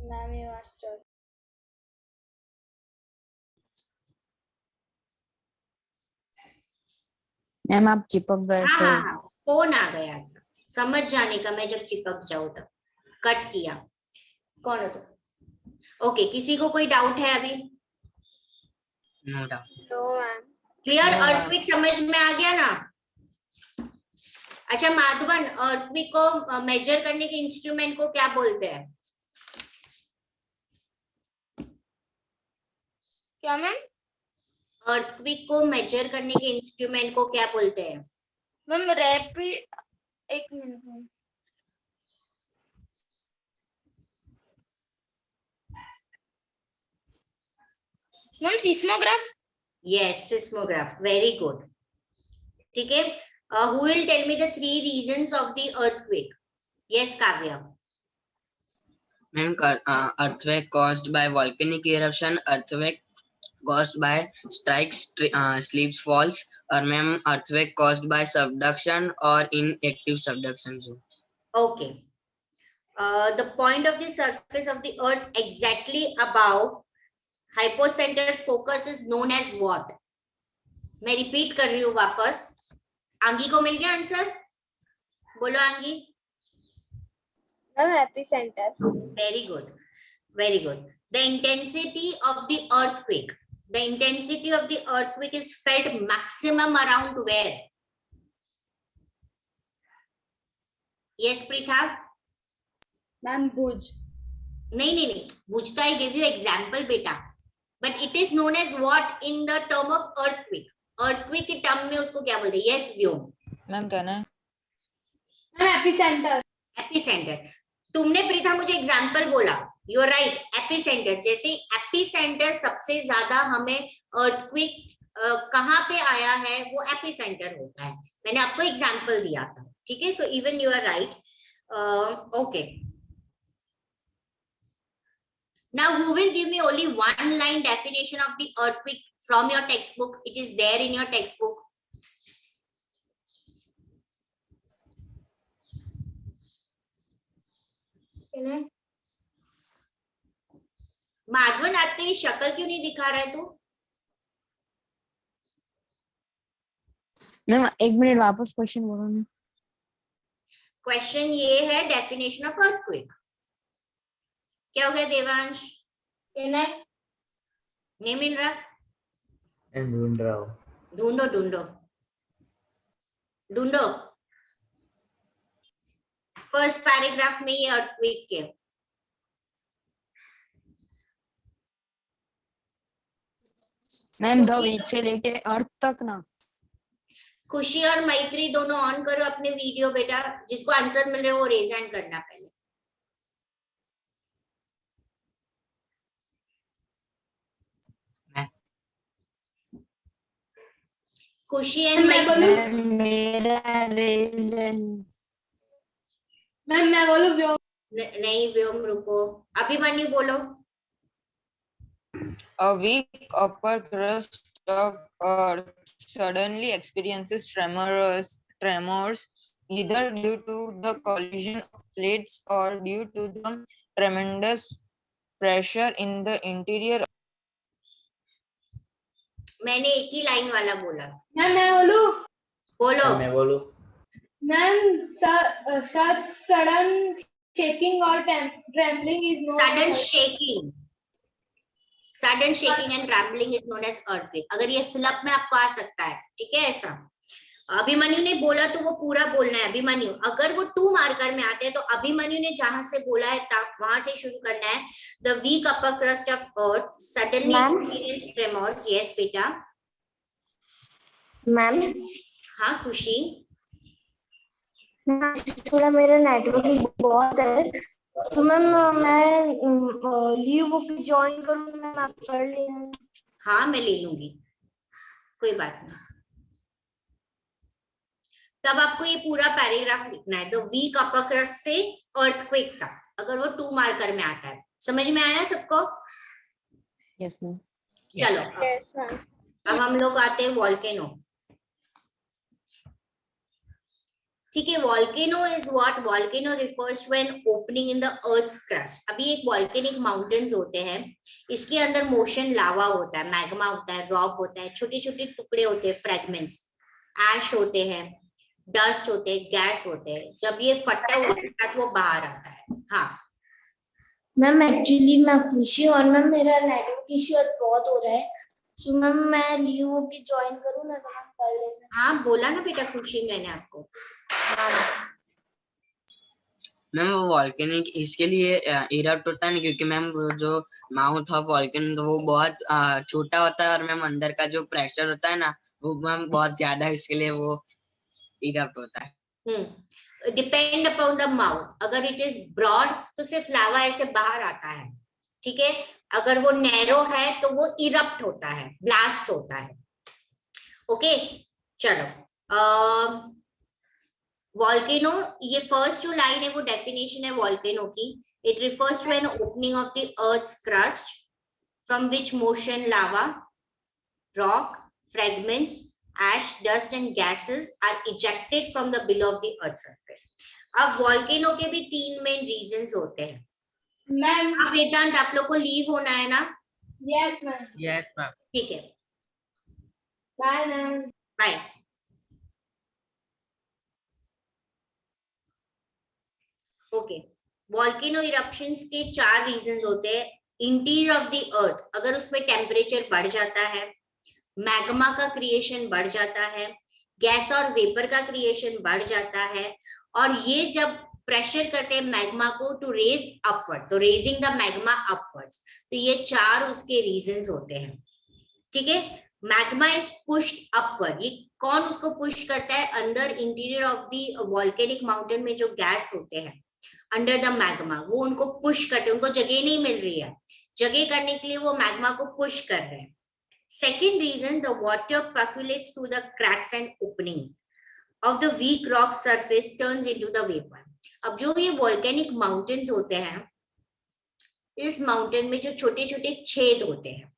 Ma'am, you are stuck. Ma'am आप चिपक गए हाँ थे। हाँ हाँ, फोन आ गया था, समझ जाने का, मैं जब चिपक जाऊं तब कट किया। कौन है तो? ओके, किसी को कोई डाउट है अभी? No doubt. No, ma'am. Clear? No, ma'am. Earthquake समझ में आ गया ना? अच्छा माधवन, अर्थक्वेक को मेजर करने के इंस्ट्रूमेंट को क्या बोलते हैं? क्या मैम? अर्थक्वेक को मेजर करने के इंस्ट्रूमेंट को क्या बोलते हैं? मैम रैपिड, एक minute ma'am. Ma'am seismograph. Yes, seismograph, very good. ठीक है, who will tell me the 3 reasons of the earthquake? Yes, Kavya. Ma'am, earthquake caused by volcanic eruption, earthquake caused by strikes, slips, falls, or ma'am, earthquake caused by subduction or inactive subduction zone. Okay. The point of the surface of the earth exactly above hypocenter focus is known as what? मैं रिपीट कर रही हूँ वापस। आंगी को मिल गया आंसर? बोलो आंगी। Ma'am, epicenter. Very good, very good. The intensity of the earthquake. The intensity of the earthquake is felt maximum around where? Yes, Pritha? Ma'am, Bhuj. नहीं नहीं नहीं, Bhujta, I give you example बेटा, but it is known as what in the term of earthquake? Earthquake के टर्म में उसको क्या बोलते हैं? Yes, व्योम। मैम कहना है मैम एपिसेंटर। एपिसेंटर। तुमने प्रीता मुझे एग्जाम्पल बोला, यू आर राइट, एपिसेंटर। जैसे एपिसेंटर सबसे ज्यादा हमें अर्थक्वेक कहाँ पे आया है वो एपिसेंटर होता है, मैंने आपको एग्जाम्पल दिया था। ठीक है, so even you are right. Okay, now who will give me only one line definition of the earthquake from your textbook? It is there in your textbook. Madhavan, आज तेरी शक्ल क्यों नहीं दिखा रहा है तू? मैम एक मिनट वापस क्वेश्चन बोलो ना। क्वेश्चन ये है डेफिनेशन ऑफ अर्थक्वेक। क्या हो गया देवांश? नहीं मिल रहा? मैं ढूंढ रहा हूँ। ढूंढो ढूंढो ढूंढो। फर्स्ट पैराग्राफ में ये अर्थक्वेक के मैम द वीक से लेके अर्थ तक ना। खुशी और मैत्री दोनों ऑन करो अपने वीडियो बेटा, जिसको आंसर मिल रहे हो वो रेज हैंड करना पहले। खुशी एंड मैं बोलूं मेरा रीजन मैम, मैं बोलूं व्योम। नहीं व्योम रुको, अभिमन्यु बोलो। A weak upper crust of Earth suddenly experiences tremors either due to the collision of plates or due to the tremendous pressure in the interior. मैंने एक ही लाइन वाला बोला। मैम मैं बोलूं। बोलो। मैं बोलूं। मैम सडन शेकिंग और trembling is known sudden shaking and trembling is known as earthquake. अगर ये फिलअप में आपको आ सकता है, ठीक है। ऐसा अभिमन्यु ने बोला तो वो पूरा बोलना है। अभिमन्यु, अगर वो 2 मार्कर में आते हैं तो अभिमन्यु ने जहां से बोला है वहां से शुरू करना है। The weak upper crust of earth suddenly experience tremors. Yes बेटा। मैम हाँ खुशी। थोड़ा मेरा नेटवर्क बहुत है, तो मैम मैं लीव ज्वाइन करूँ, मैम आप कर लेना। हाँ मैं ले लूंगी, कोई बात नहीं। तब आपको ये पूरा पैराग्राफ लिखना है, द वीक अपर क्रस्ट से अर्थक्वेक तक, अगर वो 2 मार्कर में आता है। समझ में आया सबको? Yes, ma'am. चलो यस मैम। अब हम लोग आते हैं वॉल्केनो। ठीक है, volcano is what? Volcano refers to an opening in the earth's crust. अभी एक वॉल्केनिक माउंटेन्स होते हैं, इसके अंदर मोशन लावा होता है, मैग्मा होता है, रॉक होता है, छोटे छोटे टुकड़े होते हैं, फ्रेगमेंट्स, ऐश होते हैं, डस्ट होते हैं, गैस होते हैं। जब ये फटता है उसके साथ वो बाहर आता है। हाँ मैम एक्चुअली मैं खुशी और मैम मेरा नेटवर्क इश्यू बहुत हो रहा है, सो मैम मैं लीव होके ज्वाइन करूँ ना, तो मैम कर लेना। हाँ बोला ना बेटा खुशी मैंने आपको। मैम वो वॉल्केनिक इसके लिए इरप्ट होता है ना, क्योंकि मैम वो जो माउथ ऑफ वॉल्केनो तो वो बहुत छोटा होता है, और मैम अंदर का जो प्रेशर होता है ना वो मैम बहुत ज्यादा है, इसके लिए वो इरप्ट होता है। Depend upon the mouth. अगर इट इज ब्रॉड तो सिर्फ लावा ऐसे बाहर आता है, ठीक है। अगर वो नैरो है तो वो इरप्ट होता है, ब्लास्ट होता है। ओके चलो, वॉल्केनो, ये फर्स्ट जो लाइन है वो डेफिनेशन है वॉल्केनो की। It refers to an opening of the earth's crust from which motion lava, rock, fragments, ash, dust and gases are ejected from the below of the earth surface. अब वॉल्केनो के भी 3 मेन रीजंस होते हैं। मैम अब वेदांत आप लोग को लीव होना है ना? Yes ma'am. Yes ma'am. ठीक है, bye ma'am. Bye. Okay, volcano eruptions के 4 रीजंस होते हैं। इंटीरियर ऑफ द अर्थ, अगर उसमें टेम्परेचर बढ़ जाता है, मैग्मा का क्रिएशन बढ़ जाता है, गैस और वेपर का क्रिएशन बढ़ जाता है, और ये जब प्रेशर करते हैं मैग्मा को टू रेज अपवर्ड, तो रेजिंग द मैग्मा अपवर्ड्स, तो ये 4 उसके रीजंस होते हैं। ठीक है, मैग्मा इज पुश्ड अपवर्ड। ये कौन उसको पुश करता है? अंदर interior of the volcanic mountain में जो गैस होते हैं अंडर द मैग्मा, वो उनको पुश करते हैं, उनको जगह नहीं मिल रही है, जगह करने के लिए वो मैग्मा को पुश कर रहे हैं। Second reason, the water percolates through the cracks and opening of the weak rock surface turns into the vapor. अब जो ये volcanic mountains होते हैं, इस mountain में जो छोटे छोटे छेद होते हैं,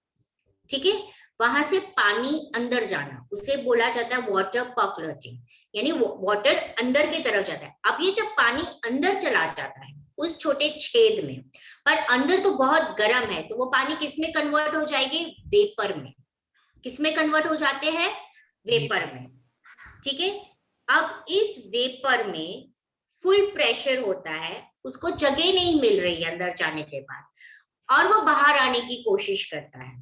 ठीक है, वहां से पानी अंदर जाना, उसे बोला जाता है water percolating, यानी water अंदर की तरफ जाता है। अब ये जब पानी अंदर चला जाता है उस छोटे छेद में, पर अंदर तो बहुत गर्म है, तो वो पानी किसमें कन्वर्ट हो जाएगी? वेपर में। किसमें कन्वर्ट हो जाते हैं? वेपर में। ठीक है, अब इस वेपर में फुल प्रेशर होता है, उसको जगह नहीं मिल रही है अंदर जाने के बाद, और वो बाहर आने की कोशिश करता है।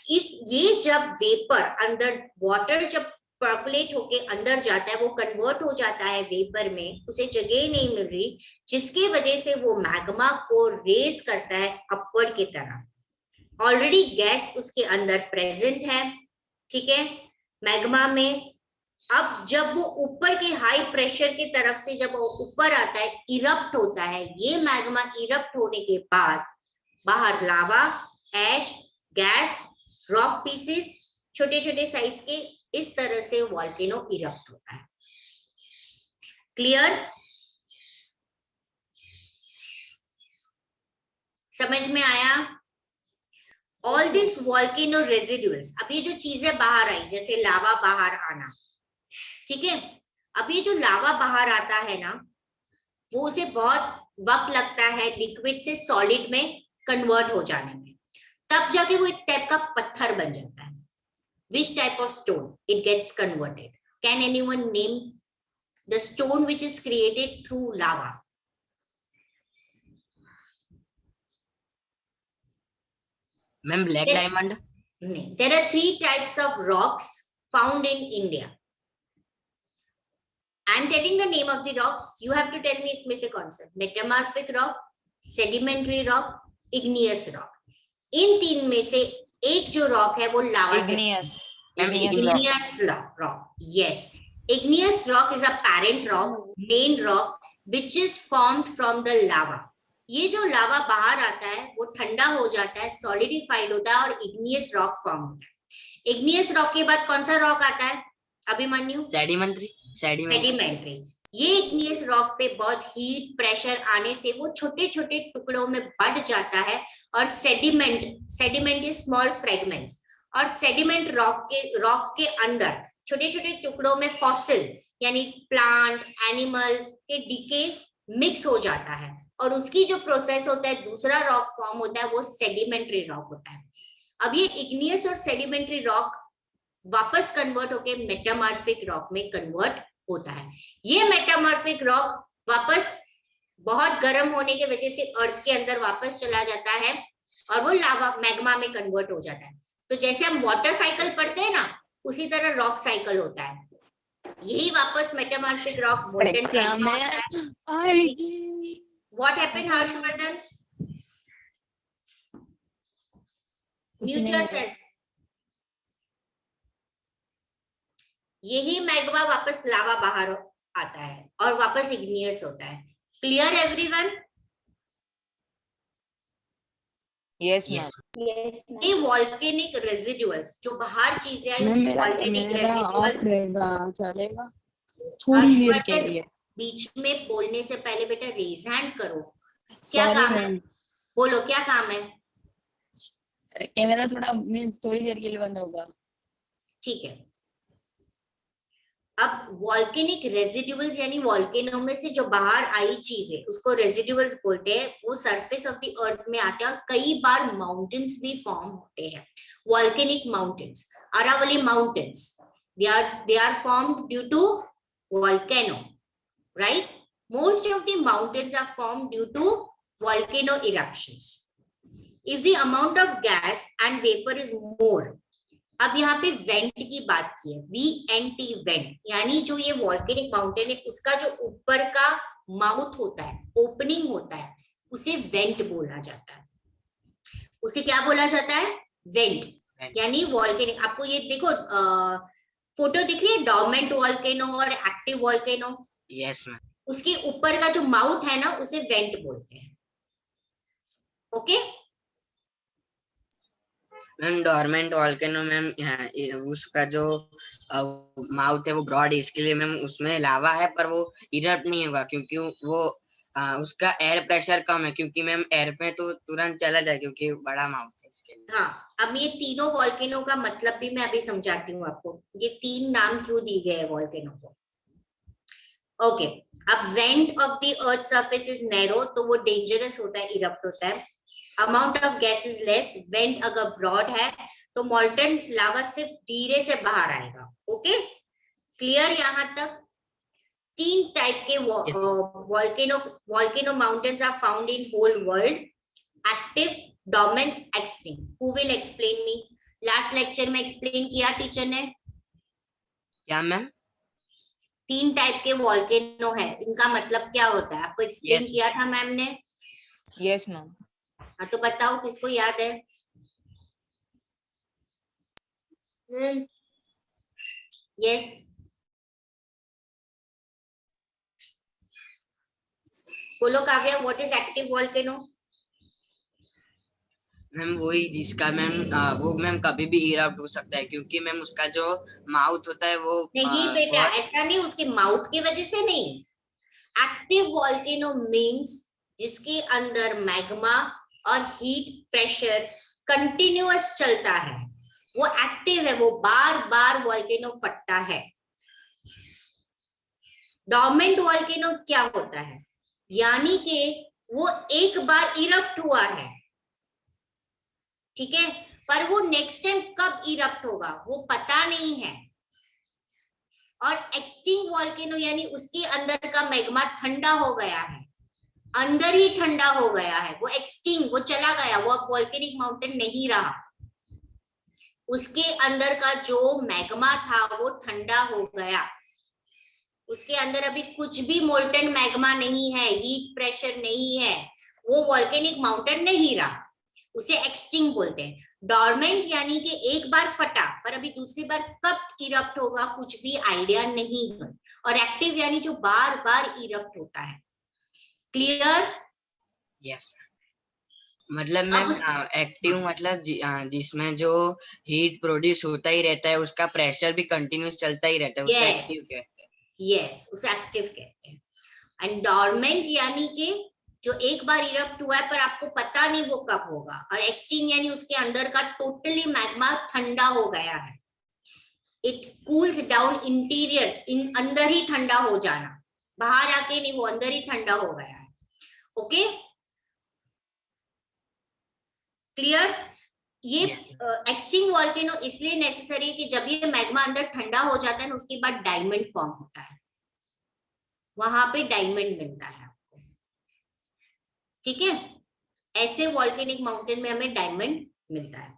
ये जब वेपर अंदर, वाटर जब पर्कुलेट होके अंदर जाता है, वो कन्वर्ट हो जाता है वेपर में, उसे जगह नहीं मिल रही, जिसकी वजह से वो मैग्मा को रेज करता है अपवर्ड की तरफ। ऑलरेडी गैस उसके अंदर प्रेजेंट है, ठीक है, मैग्मा में। अब जब वो ऊपर के हाई प्रेशर की तरफ से जब वो ऊपर आता है, इरप्ट होता है, ये मैग्मा इरप्ट होने के बाद बाहर लावा, ऐश, गैस, रॉक पीसेस, छोटे छोटे साइज के इस तरह से वॉल्केनो इरप्ट होता है। क्लियर? समझ में आया? ऑल दिस वॉल्केनो रेजिडुअल्स, अब ये जो चीजें बाहर आई जैसे लावा बाहर आना, ठीक है, अब ये जो लावा बाहर आता है ना, वो उसे बहुत वक्त लगता है लिक्विड से सॉलिड में कन्वर्ट हो जाने में, तब जाके वो एक टाइप का पत्थर बन जाता है। Which type of stone it gets converted? Can anyone name the stone which is created through lava? Ma'am black diamond? नहीं, there are 3 types of rocks found in India. I am telling the name of the rocks. You have to tell me इसमें से कौन सा? Metamorphic rock, sedimentary rock, igneous rock. इन 3 में से एक जो रॉक है वो लावा से igneous rock. Yes, igneous rock is a parent rock, main rock which is formed from the lava. ये जो लावा बाहर आता है वो ठंडा हो जाता है, सॉलिडिफाइड होता है और igneous rock फॉर्म होता है। igneous rock के बाद कौन सा रॉक आता है अभिमन्यु? सेडिमेंट्री। ये igneous rock पे बहुत हीट प्रेशर आने से वो छोटे छोटे टुकड़ों में बढ़ जाता है और सेडिमेंट इज स्मॉल फ्रेगमेंट्स, और सेडिमेंट रॉक के अंदर छोटे छोटे टुकड़ों में फॉसिल यानी प्लांट एनिमल के डीके मिक्स हो जाता है और उसकी जो प्रोसेस होता है दूसरा रॉक फॉर्म होता है, वो सेडिमेंट्री रॉक होता है। अब ये इग्नियस और सेडिमेंट्री रॉक वापस कन्वर्ट होके मेटामॉर्फिक रॉक में कन्वर्ट होता है। ये मेटामॉर्फिक रॉक वापस बहुत गर्म होने की वजह से अर्थ के अंदर वापस चला जाता है और वो लावा मैग्मा में कन्वर्ट हो जाता है। तो जैसे हम वाटर साइकिल पढ़ते हैं ना, उसी तरह रॉक साइकिल होता है। यही वापस मेटामॉर्फिक रॉक मोल्टन मैग्मा होता है। What happened, Harshvardhan? Mute yourself. यही मैग्मा वापस लावा बाहर आता है और वापस इग्नियस होता है। Clear everyone? Yes ma'am. ये वॉल्केनिक रेजिडुअल्स जो बाहर चीजें आई उसे वॉल्केनिक रेजिडुअल्स चलेगा थोड़ी देर के लिए। बीच में बोलने से पहले बेटा रेज हैंड करो। क्या काम है? बोलो क्या काम है? कैमरा थोड़ा मींस थोड़ी देर के लिए बंद होगा। ठीक है। अब वॉल्केनिक रेजिडुअल्स यानी वॉल्केनो में से जो बाहर आई चीजें उसको रेजिडुअल्स बोलते हैं। वो सरफेस ऑफ द अर्थ में आते हैं और कई बार माउंटेन्स भी फॉर्म होते हैं। Volcanic mountains, Aravalli mountains, they are formed due to volcano, right? Most of the mountains are formed due to volcano eruptions. If the amount of gas and vapor is more, अब यहाँ पे वेंट की बात की है, VNT वेंट, यानी जो ये वॉल्केनिक माउंटेन है उसका जो ऊपर का माउथ होता है, ओपनिंग होता है, उसे वेंट बोला जाता है। उसे क्या बोला जाता है? वेंट। यानी वॉल्केनिक, आपको ये देखो फोटो दिख रही है डॉर्मेंट वॉल्केनो और एक्टिव वॉल्केनो। Yes ma'am. उसके ऊपर का जो माउथ है ना उसे वेंट बोलते हैं। Okay ma'am dormant volcano ma'am उसका जो माउथ है वो ब्रॉड है, इसके लिए मैम उसमें लावा है पर वो इरप्ट नहीं होगा क्योंकि वो उसका एयर प्रेशर कम है, क्योंकि मैम एयर पे तो तुरंत चला जाए क्योंकि बड़ा माउथ है इसके लिए। हाँ, अब ये तीनों वॉल्केनो का मतलब भी मैं अभी समझाती हूँ आपको, ये 3 नाम क्यों दिए गए हैं वॉल्केनो को। ओके, अब vent of the earth surface is narrow, तो वो डेंजरस होता है, इरप्ट होता है। Amount of gas is less, vent अगर ब्रॉड है तो मॉल्टन लावा सिर्फ धीरे से बाहर आएगा। Okay clear? यहाँ तक 3 टाइप के volcano mountains are found in whole world, active, dormant, extinct. Who will explain me? Last lecture में एक्सप्लेन किया टीचर ने। क्या मैम? 3 टाइप के वॉल्केनो है, इनका मतलब क्या होता है आपको एक्सप्लेन किया था मैम ने। Yes ma'am. हाँ तो बताओ किसको याद है? यस बोलो Kavya, what is active volcano? Ma'am वही जिसका मैम वो मैम कभी भी इरप्ट हो सकता है क्योंकि मैम उसका जो माउथ होता है वो नहीं बेटा, बहुत ऐसा नहीं, उसके माउथ की वजह से नहीं। एक्टिव वॉल्केनो मीन्स जिसके अंदर मैग्मा और हीट प्रेशर कंटिन्यूअस चलता है, वो एक्टिव है, वो बार बार वॉल्केनो फटता है। डोर्मेंट वॉल्केनो क्या होता है, यानी कि वो एक बार इरप्ट हुआ है, ठीक है, पर वो नेक्स्ट टाइम कब इरप्ट होगा वो पता नहीं है। और एक्सटिंक्ट वॉल्केनो यानी उसके अंदर का मैग्मा ठंडा हो गया है, अंदर ही ठंडा हो गया है, वो एक्सटिंक्ट, वो चला गया, वो अब वॉल्केनिक माउंटेन नहीं रहा, उसके अंदर का जो मैग्मा था वो ठंडा हो गया, उसके अंदर अभी कुछ भी मोल्टन मैग्मा नहीं है, हीट प्रेशर नहीं है, वो वॉल्केनिक माउंटेन नहीं रहा, उसे एक्सटिंक्ट बोलते हैं। डॉर्मेंट यानी कि एक बार फटा पर अभी दूसरी बार कब इरप्ट होगा कुछ भी आइडिया नहीं है। और एक्टिव यानी जो बार बार इरप्ट होता है। क्लियर? यस मतलब मैम एक्टिव मतलब जिसमें जो हीट प्रोड्यूस होता ही रहता है, उसका प्रेशर भी कंटिन्यूस चलता ही रहता है, उसे Yes. एक्टिव कहते हैं। यस, उसे एक्टिव कहते हैं। एंड डॉर्मेंट यानी कि जो एक बार इरप्ट हुआ है पर आपको पता नहीं वो कब होगा। और एक्सटिंक्ट यानी उसके अंदर का टोटली मैग्मा ठंडा हो गया है, इट कूल्स डाउन इंटीरियर, इन अंदर ही ठंडा हो जाना, बाहर आके नहीं, वो अंदर ही ठंडा हो गया है। Okay, clear? ये एक्सटिंक्ट वॉल्केनो इसलिए नेसेसरी है कि जब ये मैग्मा अंदर ठंडा हो जाता है ना, उसके बाद डायमंड फॉर्म होता है, वहां पे डायमंड मिलता है आपको, ठीक है, ऐसे वॉल्केनिक माउंटेन में हमें डायमंड मिलता है।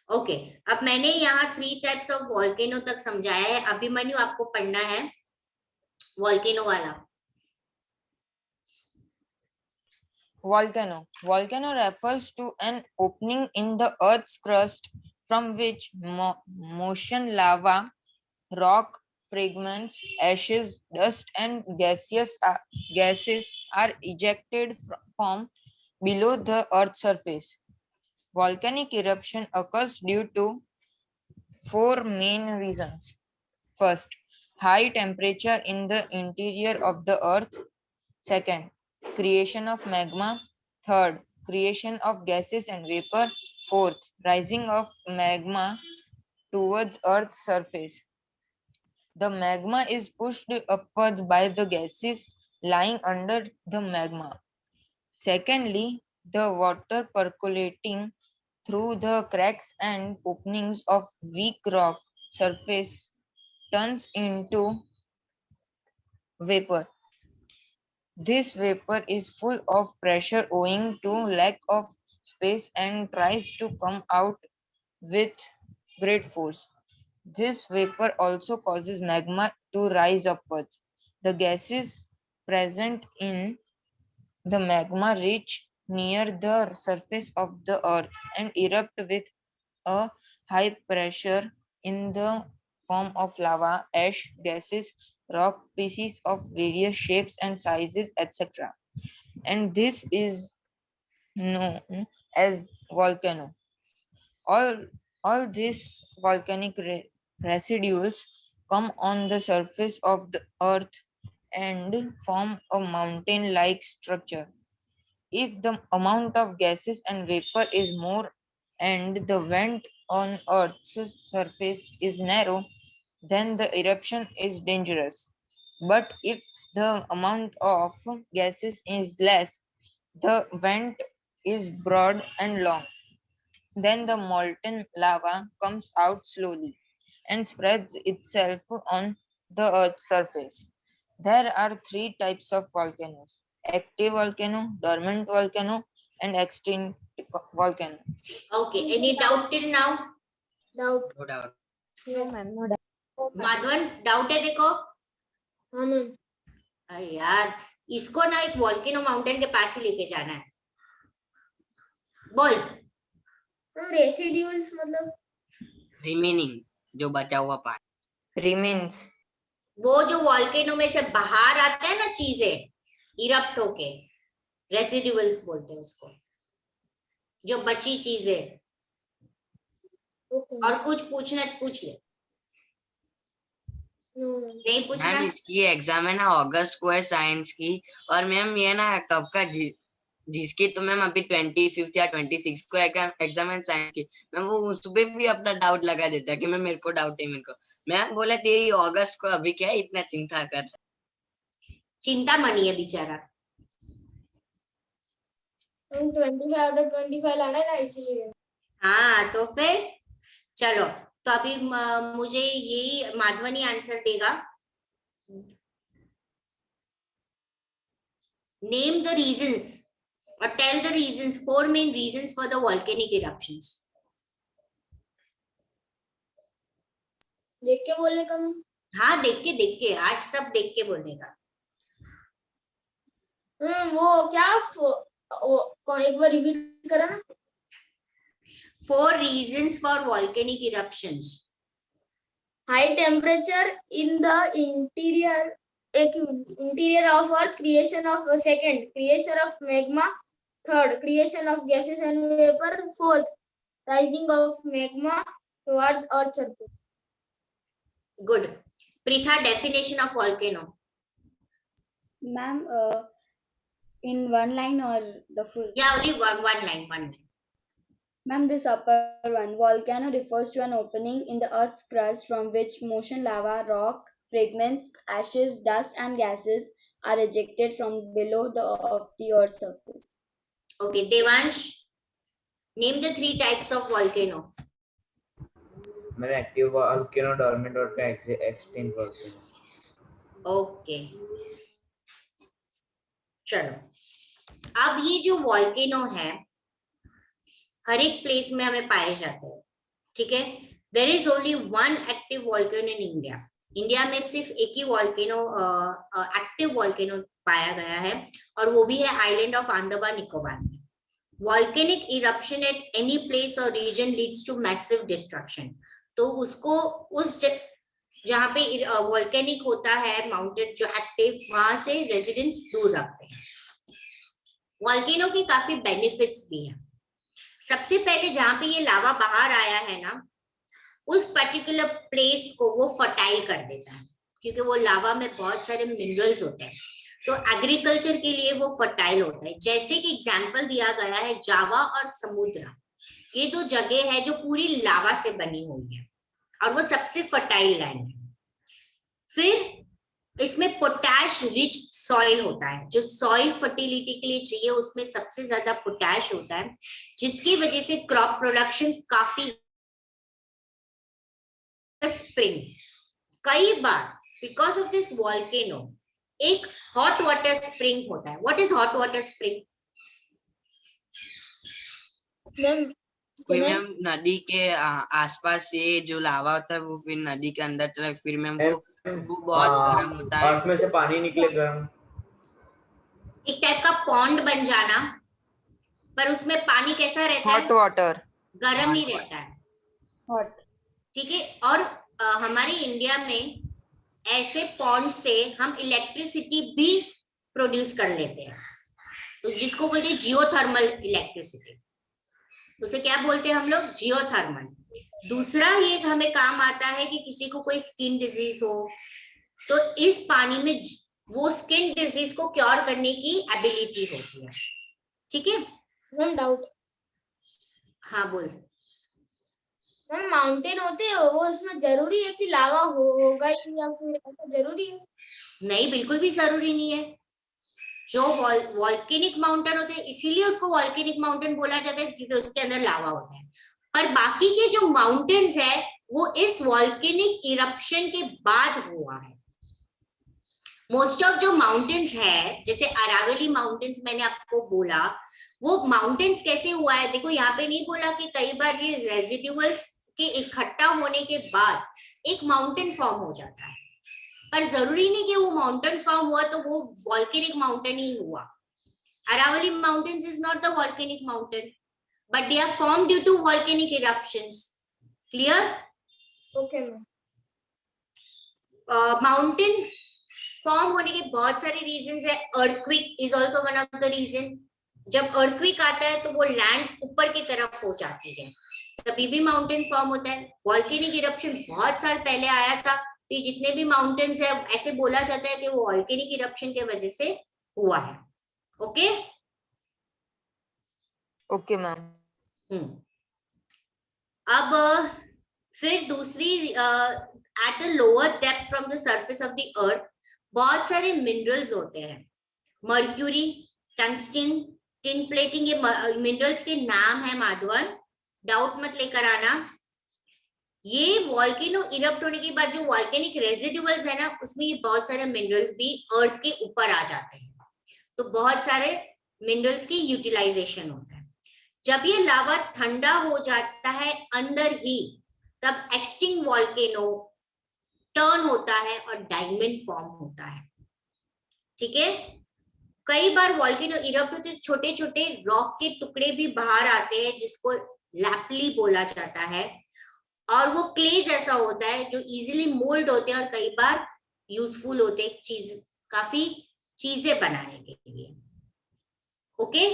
ओके, अब मैंने यहाँ 3 टाइप्स ऑफ वॉल्केनो तक समझाया है। अभिमन्यु आपको पढ़ना है वॉल्केनो वाला। Volcano. Volcano refers to an opening in the Earth's crust from which motion lava, rock, fragments, ashes, dust, and gases are ejected from below the Earth's surface. Volcanic eruption occurs due to 4 main reasons. First, high temperature in the interior of the Earth. Second, creation of magma. Third, creation of gases and vapor. Fourth, rising of magma towards Earth's surface. The magma is pushed upwards by the gases lying under the magma. Secondly, the water percolating through the cracks and openings of weak rock surface turns into vapor. This vapor is full of pressure owing to lack of space and tries to come out with great force. This vapor also causes magma to rise upwards. The gases present in the magma reach near the surface of the earth and erupt with a high pressure in the form of lava, ash, gases, rock pieces of various shapes and sizes, etc. And this is known as volcano. All these volcanic residues come on the surface of the earth and form a mountain-like structure. If the amount of gases and vapor is more and the vent on Earth's surface is narrow, then the eruption is dangerous. But if the amount of gases is less, the vent is broad and long, then the molten lava comes out slowly and spreads itself on the Earth's surface. There are 3 types of volcanoes: active volcano, dormant volcano, and extinct volcano. Okay, any doubt till now? Doubt? No doubt. No ma'am, no doubt. Madhavan, doubt है देखो? हाँ मैम। अरे यार, इसको ना एक वॉल्केनो माउंटेन के पास ही लेके जाना है। बोल। रेसिड्यूल्स मतलब? रिमेनिंग, जो बचा हुआ पार्ट। Remains. वो जो वॉल्केनो में से बाहर आता है ना चीजें इरप्ट होके, रेसिड्यूल्स बोलते हैं उसको। जो बची चीजें, ओके और कुछ पूछना पूछ ले, नहीं पूछना। मैम इसकी एग्जाम है ना अगस्त को है साइंस की, और मैम ये ना कब का जिसकी तो मैम अभी 25 या 26 को एग्जाम है साइंस की, मैम वो उस पे भी अपना डाउट लगा देता है कि मैम मेरे को डाउट है मेरे को। मैम बोला तेरी अगस्त को अभी क्या है इतना चिंता कर रहा है। चिंता मनी है बेचारा। 25 आउट ऑफ 25 लाना है ना इसीलिए। हाँ तो फिर चलो, तो अभी मुझे यही माधवनी आंसर देगा। नेम द रीजंस और tell the reasons, 4 main reasons for the volcanic eruptions. देख के बोलने का मैम। हाँ देख के आज सब देख के बोलेगा। वो क्या कौन एक बार रिपीट करा ना। 4 reasons for volcanic eruptions. High temperature in the interior of Earth, creation of second, creation of magma, third, creation of gases and vapor, fourth, rising of magma towards Earth's surface. Good. Pritha, definition of volcano. Ma'am, in one line or the full? Yeah, only one line. Ma'am, this upper one, volcano refers to an opening in the Earth's crust from which motion lava, rock, fragments, ashes, dust and gases are ejected from below of the Earth's surface. Okay, Devansh, name the 3 types of volcano. मैंने एक्टिव वोल्केनो, डोर्मेंट और एक्सटिंक्ट वोल्केनो। ओके चलो, अब ये जो वॉल्केनो है हर एक प्लेस में हमें पाए जाते हैं, ठीक है। There is only one active volcano in India. India में सिर्फ एक ही वॉल्केनो एक्टिव वॉल्केनो पाया गया है, और वो भी है आइलैंड ऑफ अंडमान निकोबार में। Volcanic eruption at any place or region leads to massive destruction. तो उसको उस जहाँ पे वॉल्केनिक होता है माउंटेन जो एक्टिव, वहां से रेजिडेंट्स दूर रखते हैं। वॉल्केनो के काफी बेनिफिट्स भी हैं। सबसे पहले जहां पे ये लावा बाहर आया है ना, उस पर्टिकुलर प्लेस को वो फर्टाइल कर देता है, क्योंकि वो लावा में बहुत सारे मिनरल्स होते हैं, तो एग्रीकल्चर के लिए वो फर्टाइल होता है। जैसे कि एग्जांपल दिया गया है जावा और समुद्र, ये 2 जगह है जो पूरी लावा से बनी हुई है, और वो सबसे फर्टाइल लैंड है। फिर इसमें पोटैश रिच सॉइल होता है, जो सॉइल फर्टिलिटी के लिए चाहिए उसमें सबसे ज्यादा पोटैश होता है, जिसकी वजह से क्रॉप प्रोडक्शन काफी। स्प्रिंग, कई बार बिकॉज ऑफ दिस वॉल्केनो एक हॉट वाटर स्प्रिंग होता है। What is hot water spring? कोई मैम नदी के आसपास से जो लावा होता है वो फिर नदी के अंदर चला, फिर मैम वो बहुत गर्म होता है, उसमें से पानी निकले गर्म, एक टाइप का पॉन्ड बन जाना, पर उसमें पानी कैसा रहता है? हॉट वाटर, गर्म ही रहता है, Hot. ठीक है। और हमारे इंडिया में ऐसे पॉन्ड से हम इलेक्ट्रिसिटी भी प्रोड्यूस कर लेते हैं, तो जिसको बोलते हैं जियोथर्मल इलेक्ट्रिसिटी। उसे क्या बोलते हैं हम लोग? जियोथर्मल। दूसरा ये हमें काम आता है कि किसी को कोई स्किन डिजीज हो, तो इस पानी में वो स्किन डिजीज को क्योर करने की एबिलिटी होती है, ठीक है। Ma'am doubt. हाँ बोल। मैम माउंटेन होते हैं वो, उसमें जरूरी है कि लावा होगा ही या फिर ऐसा जरूरी है? नहीं, बिल्कुल भी जरूरी नहीं है। जो वॉल्केनिक माउंटेन होते हैं इसीलिए उसको वॉल्केनिक माउंटेन बोला जाता है, क्योंकि उसके अंदर लावा होता है। पर बाकी के जो माउंटेन्स है वो इस वॉल्केनिक इरप्शन के बाद हुआ है। मोस्ट ऑफ जो माउंटेन्स है, जैसे अरावली माउंटेन्स मैंने आपको बोला, वो माउंटेन्स कैसे हुआ है? देखो यहाँ पे नहीं बोला कि कई बार ये रेजिडुअल्स के इकट्ठा होने के बाद एक माउंटेन फॉर्म हो जाता है, पर जरूरी नहीं कि वो माउंटेन फॉर्म हुआ तो वो वॉल्केनिक माउंटेन ही हुआ। Aravalli mountains is not the volcanic mountain, but they are formed due to volcanic eruptions. Clear? Okay ma'am. Mountain form होने के बहुत सारे रीजंस है। Earthquake is also one of the reason. जब अर्थक्वेक आता है तो वो लैंड ऊपर की तरफ हो जाती है, तभी भी माउंटेन फॉर्म होता है। वॉल्केनिक इरप्शन बहुत साल पहले आया था, तो ये जितने भी माउंटेन्स है ऐसे बोला जाता है कि वो वॉल्केनिक इरप्शन के वजह से हुआ है। Okay okay ma'am. अब फिर दूसरी at a lower depth from the surface of the अर्थ बहुत सारे मिनरल्स होते हैं, मर्क्यूरी, टंगस्टन, टिन प्लेटिंग, ये मिनरल्स के नाम है माधवन, डाउट मत लेकर आना। ये वॉल्केनो इरप्ट होने के बाद जो वॉल्केनिक रेजिडुअल्स है ना, उसमें ये बहुत सारे मिनरल्स भी अर्थ के ऊपर आ जाते हैं, तो बहुत सारे मिनरल्स की यूटिलाइजेशन होता है। जब ये लावा ठंडा हो जाता है अंदर ही, तब एक्सटिंक्ट वॉल्केनो टर्न होता है और डायमंड फॉर्म होता है। ठीक है, कई बार वॉल्केनो इरप्ट होते छोटे छोटे रॉक के टुकड़े भी बाहर आते हैं, जिसको लैपली बोला जाता है, और वो क्ले जैसा होता है जो इजीली मोल्ड होते हैं और कई बार यूजफुल होते हैं चीज, काफी चीजें बनाने के लिए। ओके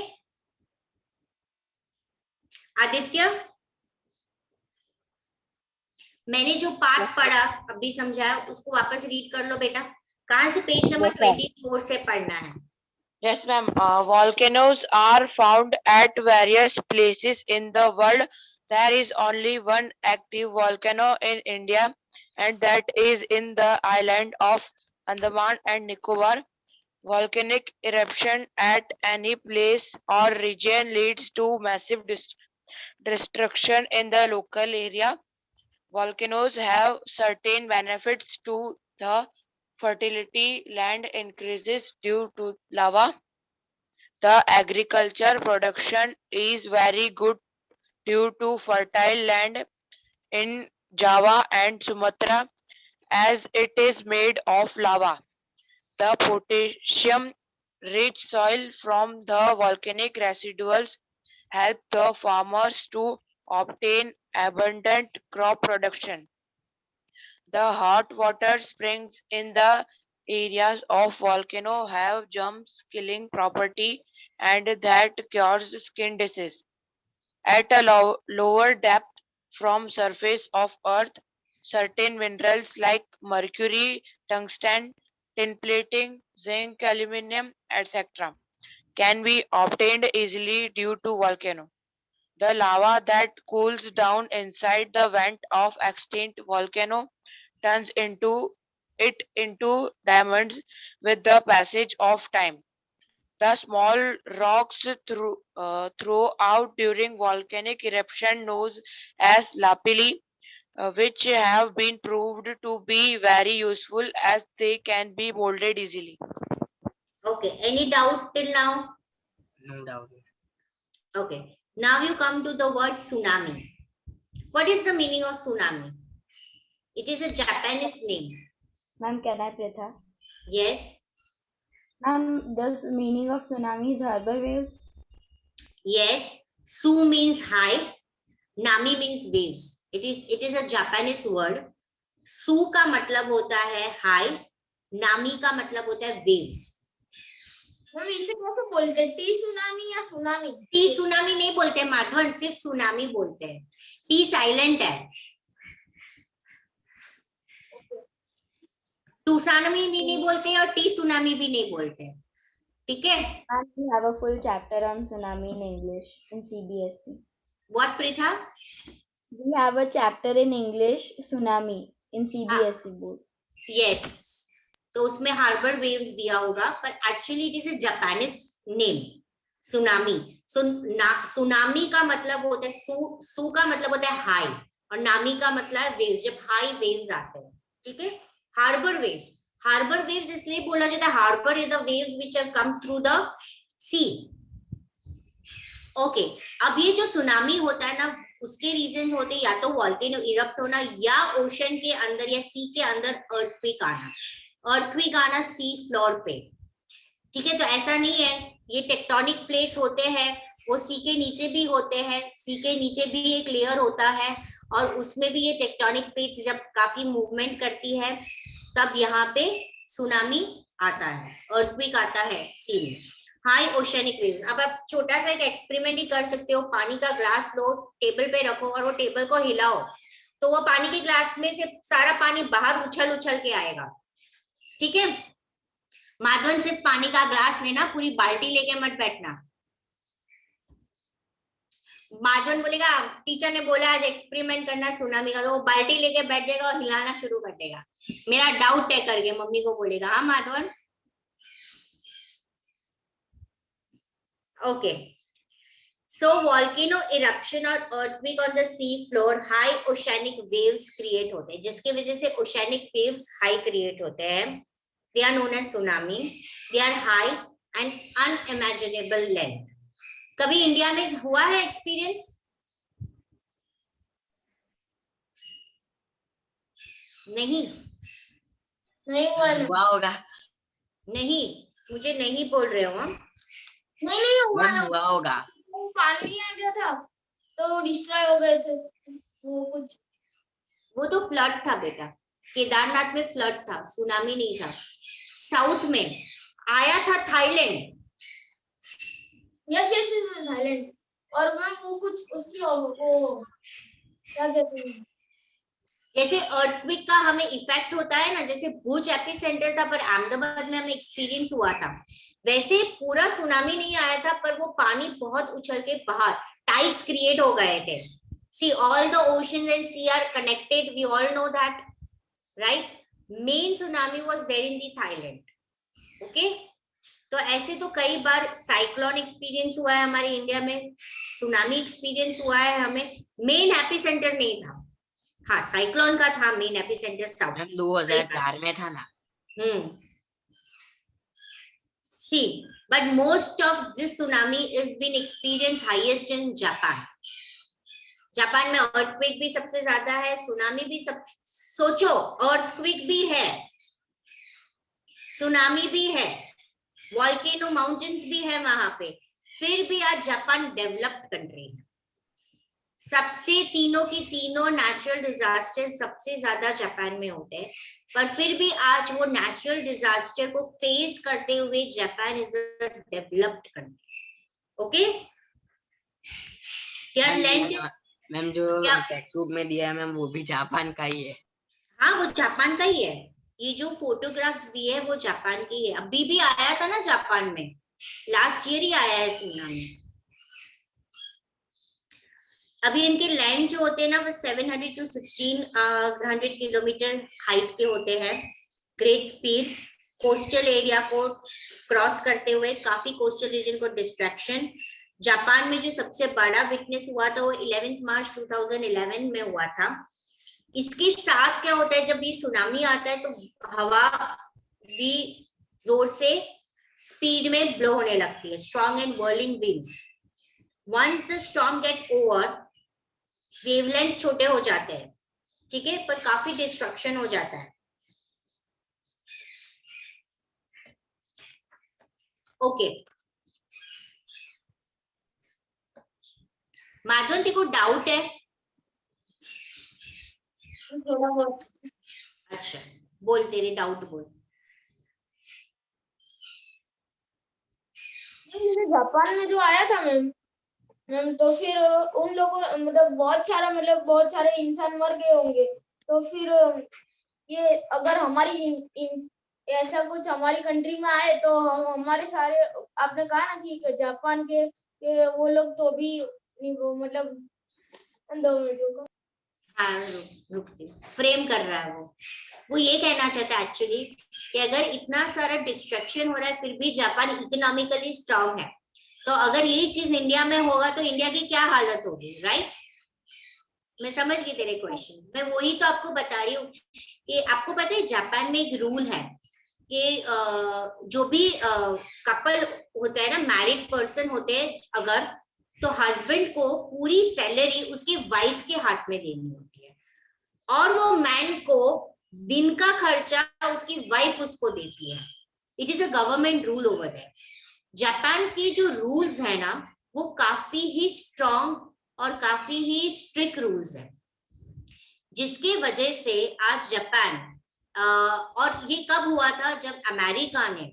आदित्य, मैंने जो पार्ट पढ़ा अभी समझाया उसको वापस रीड कर लो बेटा। कहां से? पेज नंबर 24 से पढ़ना है। Yes, ma'am. Volcanoes are found at various places in the world. There is only one active volcano in India, and that is in the island of Andaman and Nicobar. Volcanic eruption at any place or region leads to massive destruction in the local area. Volcanoes have certain benefits to the fertility. Land increases due to lava. The agriculture production is very good due to fertile land in Java and Sumatra, as it is made of lava. The potassium rich soil from the volcanic residuals help the farmers to obtain abundant crop production. The hot water springs in the areas of volcano have germs killing property, and that cures skin disease. At a lower depth from surface of earth, certain minerals like mercury, tungsten, tin plating, zinc, aluminum, etc. can be obtained easily due to volcano. The lava that cools down inside the vent of extinct volcano turns into diamonds with the passage of time. The small rocks throw out during volcanic eruption known as lapilli, which have been proved to be very useful as they can be molded easily. Okay, any doubt till now? No doubt. Okay, now you come to the word tsunami. What is the meaning of tsunami? It is a Japanese name. Ma'am, can I Pritha? Yes. Ma'am, the meaning of tsunami is harbor waves? Yes. Su means high, nami means waves. It is a Japanese word. Su का मतलब होता है high, nami का मतलब होता है waves. हम इसे कैसे बोलते हैं? टी सुनामी या सुनामी? टी सुनामी नहीं बोलते माधवन, सिर्फ सुनामी बोलते हैं। टी साइलेंट है। टू सुनामी भी नहीं बोलते और टी सुनामी भी नहीं बोलते। ठीक है? We have a full chapter on tsunami in English in CBSE. What Pritha? We have a chapter in English tsunami in CBSE board. Yes. तो उसमें हार्बर वेव्स दिया होगा, पर actually it is a Japanese name tsunami. So tsunami का मतलब होता है सू का मतलब होता है हाई और नामी का मतलब है वेव्स, जब हाई वेव्स आते हैं। ठीक है, हार्बर वेव्स इसलिए बोला जाता है harbour is the waves which have come through the sea. Okay, अब ये जो सुनामी होता है ना, उसके रीजन होते या तो वॉल्केनो इरप्ट होना या ओशन के अंदर या सी के अंदर अर्थक्वेक आना सी फ्लोर पे। ठीक है, तो ऐसा नहीं है, ये टेक्टोनिक प्लेट्स होते हैं, वो सी के नीचे भी होते हैं, सी के नीचे भी एक लेयर होता है और उसमें भी ये टेक्टोनिक प्लेट्स जब काफी मूवमेंट करती है तब यहाँ पे सुनामी आता है, अर्थक्वेक आता है सी में। High oceanic waves. अब आप छोटा सा एक एक्सपेरिमेंट ही कर सकते हो, पानी का ग्लास लो, टेबल पे रखो और वो टेबल को हिलाओ, तो वो पानी के ग्लास में से सारा पानी बाहर उछल उछल के आएगा। ठीक है, माधवन सिर्फ पानी का ग्लास लेना, पूरी बाल्टी लेके मत बैठना। माधवन बोलेगा टीचर ने बोला आज एक्सपेरिमेंट करना सुनामी का, तो वो बाल्टी लेके बैठ जाएगा और हिलाना शुरू कर देगा, मेरा डाउट है करके मम्मी को बोलेगा। हाँ Madhavan, okay. So volcano eruption और earthquake on the sea floor, high oceanic waves create होते हैं, जिसके वजह से oceanic waves high create होते हैं। They are known as tsunami. They are high and unimaginable length. कभी इंडिया में हुआ है एक्सपीरियंस? नहीं, नहीं हुआ होगा। नहीं, मुझे नहीं बोल रहे हो हम। नहीं हुआ होगा। पानी आ गया था तो डिस्ट्रॉय हो गए थे वो कुछ। वो तो फ्लड था बेटा, केदारनाथ में फ्लड था, सुनामी नहीं था। साउथ में आया था थाईलैंड। Yes yes Thailand. और मैम वो कुछ उसकी वो क्या कहते हैं, जैसे अर्थक्वेक का हमें इफेक्ट होता है ना, जैसे भुज एपिसेंटर था पर अहमदाबाद में हमें एक्सपीरियंस हुआ था, वैसे पूरा सुनामी नहीं आया था पर वो पानी बहुत उछल के बाहर टाइड्स क्रिएट हो गए थे। Sea all the oceans and sea are connected, we all know that, right? Main tsunami was there in the Thailand. Okay, तो ऐसे तो कई बार साइक्लोन एक्सपीरियंस हुआ है हमारे इंडिया में, सुनामी एक्सपीरियंस हुआ है हमें, मेन एपिसेंटर नहीं था। हाँ, साइक्लोन का था मेन एपिसेंटर साउथ, 2004 में था ना। See, but most of this tsunami is been experienced highest in Japan. Japan में earthquake भी सबसे ज्यादा है, सुनामी भी सब। सोचो, earthquake भी है, सुनामी भी है, वॉल्केनो माउंटेन्स भी है वहां पे, फिर भी आज जापान डेवलप्ड कंट्री है। सबसे तीनों की तीनों नेचुरल डिजास्टर सबसे ज्यादा जापान में होते हैं, पर फिर भी आज वो नेचुरल डिजास्टर को फेस करते हुए Japan is a developed country. Okay, ma'am जो टेक्स्ट बुक में दिया है मैम वो भी जापान का ही है। हाँ, वो जापान का ही है। ये जो फोटोग्राफ्स दिए है वो जापान की है। अभी भी आया था ना जापान में, लास्ट ईयर ही आया है सुनामी। अभी इनके लैंड जो होते हैं ना वो 700 to 1600 किलोमीटर हाइट के होते हैं, ग्रेट स्पीड, कोस्टल एरिया को क्रॉस करते हुए, काफी कोस्टल रीजन को डिस्ट्रैक्शन। जापान में जो सबसे बड़ा विटनेस हुआ था वो 11 मार्च 2011 में हुआ था। इसके साथ क्या होता है, जब ये सुनामी आता है तो हवा भी जोर से स्पीड में ब्लो होने लगती है, strong and whirling winds. Once the storm get over, wavelength छोटे हो जाते हैं, ठीक है, पर काफी डिस्ट्रक्शन हो जाता है। ओके, माधवन तेरे को डाउट है? थोड़ा बहुत। अच्छा, बोल, तेरे डाउट बोल। जापान में जो आया था मैम, तो फिर उन लोगों मतलब बहुत सारे इंसान मर गए होंगे, तो फिर ये अगर हमारी ऐसा कुछ हमारी कंट्री में आए तो हम हमारे सारे, आपने कहा ना कि जापान के वो लोग तो भी मतलब 2 मिनट रुको। हाँ, रुक जी, फ्रेम कर रहा है वो ये कहना चाहता है एक्चुअली कि अगर इतना सारा डिस्ट्रक्शन हो रहा है फिर भी जापान इकोनॉमिकली स्ट्रांग है, तो अगर यही चीज इंडिया में होगा तो इंडिया की क्या हालत होगी, राइट? मैं समझ गई तेरे क्वेश्चन। मैं वही तो आपको बता रही हूँ कि आपको पता है जापान में एक रूल है कि जो भी कपल होता है ना, मैरिड पर्सन होते हैं अगर, तो हस्बैंड को पूरी सैलरी उसकी वाइफ के हाथ में देनी होती है, और वो मैन को दिन का खर्चा उसकी वाइफ उसको देती है। It is a government rule over there. Japan की जो रूल्स है ना वो काफी ही स्ट्रॉन्ग और काफी ही स्ट्रिक्ट रूल्स है, जिसकी वजह से आज जापान और ये कब हुआ था, जब अमेरिका ने,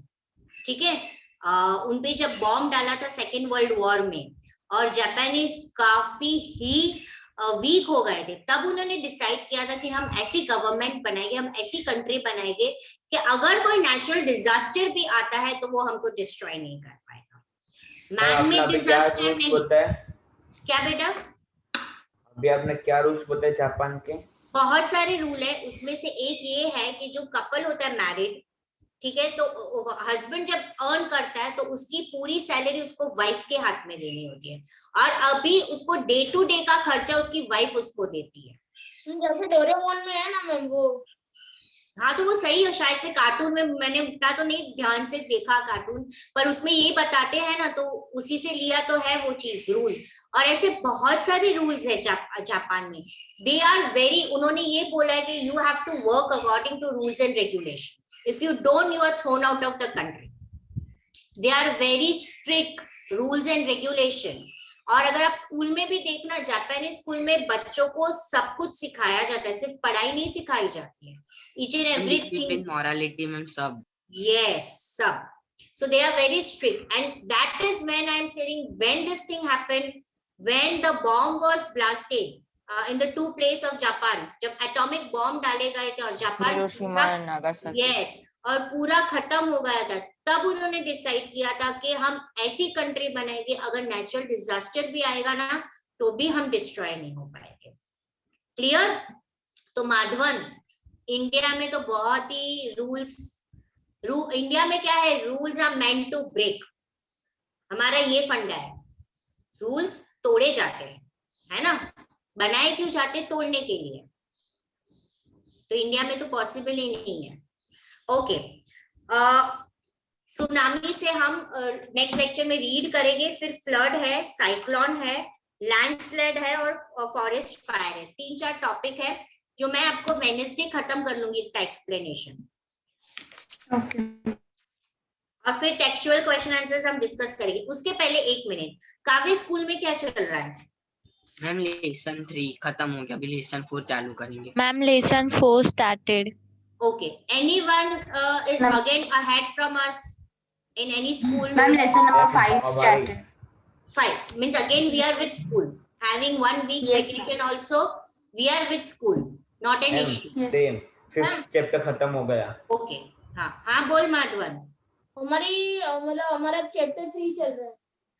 ठीक है, उनपे जब बॉम्ब डाला था सेकेंड वर्ल्ड वॉर में और जापानीज काफी ही वीक हो गए थे, तब उन्होंने डिसाइड किया था कि हम ऐसी गवर्नमेंट बनाएंगे, हम ऐसी कंट्री बनाएंगे कि अगर कोई नेचुरल डिजास्टर भी आता है तो वो हमको डिस्ट्रॉय नहीं कर पाएगा। मैन मेड डिजास्टर नहीं। क्या बेटा? अभी आपने क्या रूल्स बताए जापान के? बहुत सारे रूल है, उसमें से एक ये है कि जो कपल होता है मैरिड, ठीक है, तो हस्बैंड जब अर्न करता है तो उसकी पूरी सैलरी उसको वाइफ के हाथ में देनी होती है, और अभी उसको डे टू डे का खर्चा उसकी वाइफ उसको देती है। जैसे डोरेमोन में है ना मैम वो। हाँ तो वो सही है, शायद से कार्टून में मैंने उतना तो नहीं ध्यान से देखा कार्टून, पर उसमें ये बताते हैं ना, तो उसी से लिया तो है वो चीज रूल। और ऐसे बहुत सारे रूल्स है जापान में। दे आर वेरी, उन्होंने ये बोला है कि you have to work according to rules and regulation, if you don't, you are thrown out of the country. They are very strict rules and regulation. और अगर आप स्कूल में भी देखना, जापानी स्कूल में बच्चों को सब कुछ सिखाया जाता है, सिर्फ पढ़ाई नहीं सिखाई जाती है, each and everything, morality में सब। yes, सब. So they are very strict, and that is when I am saying, when this thing happened, when the bomb was blasted in the two place of Japan, जब एटॉमिक बॉम्ब डाले गए थे और Japan Hiroshima and Nagasaki, yes, और पूरा खत्म हो गया था, तब उन्होंने डिसाइड किया था कि हम ऐसी कंट्री बनाएंगे अगर नेचुरल डिजास्टर भी आएगा ना तो भी हम डिस्ट्रॉय नहीं हो पाएंगे। क्लियर? तो माधवन, इंडिया में तो बहुत ही रूल्स, इंडिया में क्या है, rules are meant to break. हमारा ये फंडा है, रूल्स तोड़े जाते हैं, है ना, बनाए क्यों जाते, तोड़ने के लिए। तो इंडिया में तो पॉसिबल ही नहीं है। ओके, सुनामी से हम नेक्स्ट लेक्चर में रीड करेंगे, फिर फ्लड है, साइक्लोन है, लैंडस्लाइड है और फॉरेस्ट फायर है। 3-4 टॉपिक है जो मैं आपको वेडनेसडे खत्म कर लूंगी इसका एक्सप्लेनेशन। ओके। और फिर टेक्सचुअल क्वेश्चन आंसर्स हम डिस्कस करेंगे। उसके पहले 1 मिनट, काव्य स्कूल में क्या चल रहा है? मैम लेसन 3 खत्म हो गया, अभी लेसन 4 चालू करेंगे। Ma'am lesson 4 started. Okay, anyone is again ahead from us in any school? Ma'am, lesson number 5 started. 5 means again we are with school, having 1 week vacation also. We are with school, not an issue. Same, 5th chapter खत्म हो गया। Okay, हाँ बोल माधवन। हमारी मतलब हमारा चैप्टर 3 चल रहा है,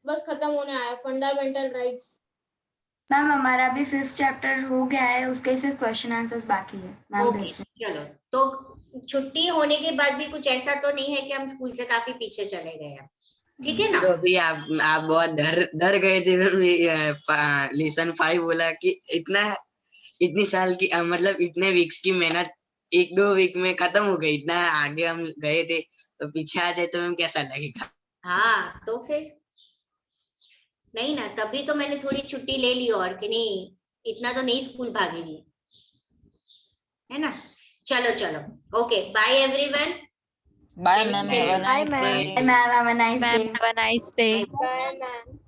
बस खत्म होने आया, फंडामेंटल राइट्स। मैम हमारा भी 5th चैप्टर हो गया है, उसके सिर्फ क्वेश्चन आंसर्स बाकी है मैम। Okay, चलो, तो छुट्टी होने के बाद भी कुछ ऐसा तो नहीं है कि हम स्कूल से काफी पीछे चले गए हैं, ठीक है ना? तो अभी आप बहुत डर गए थे, लेसन 5 बोला कि इतनी साल की मतलब इतने वीक्स की मेहनत 1-2 वीक में खत्म हो गई, इतना आगे हम गए थे, तो पीछे आ जाए तो हमें कैसा लगेगा? हाँ तो फिर नहीं ना, तभी तो मैंने थोड़ी छुट्टी ले ली, और कि नहीं इतना तो नहीं स्कूल भागेगी, है ना? चलो, okay, bye everyone. Bye ma'am, have a nice day. Ma'am have a nice day. Have a nice day. Bye, ma'am.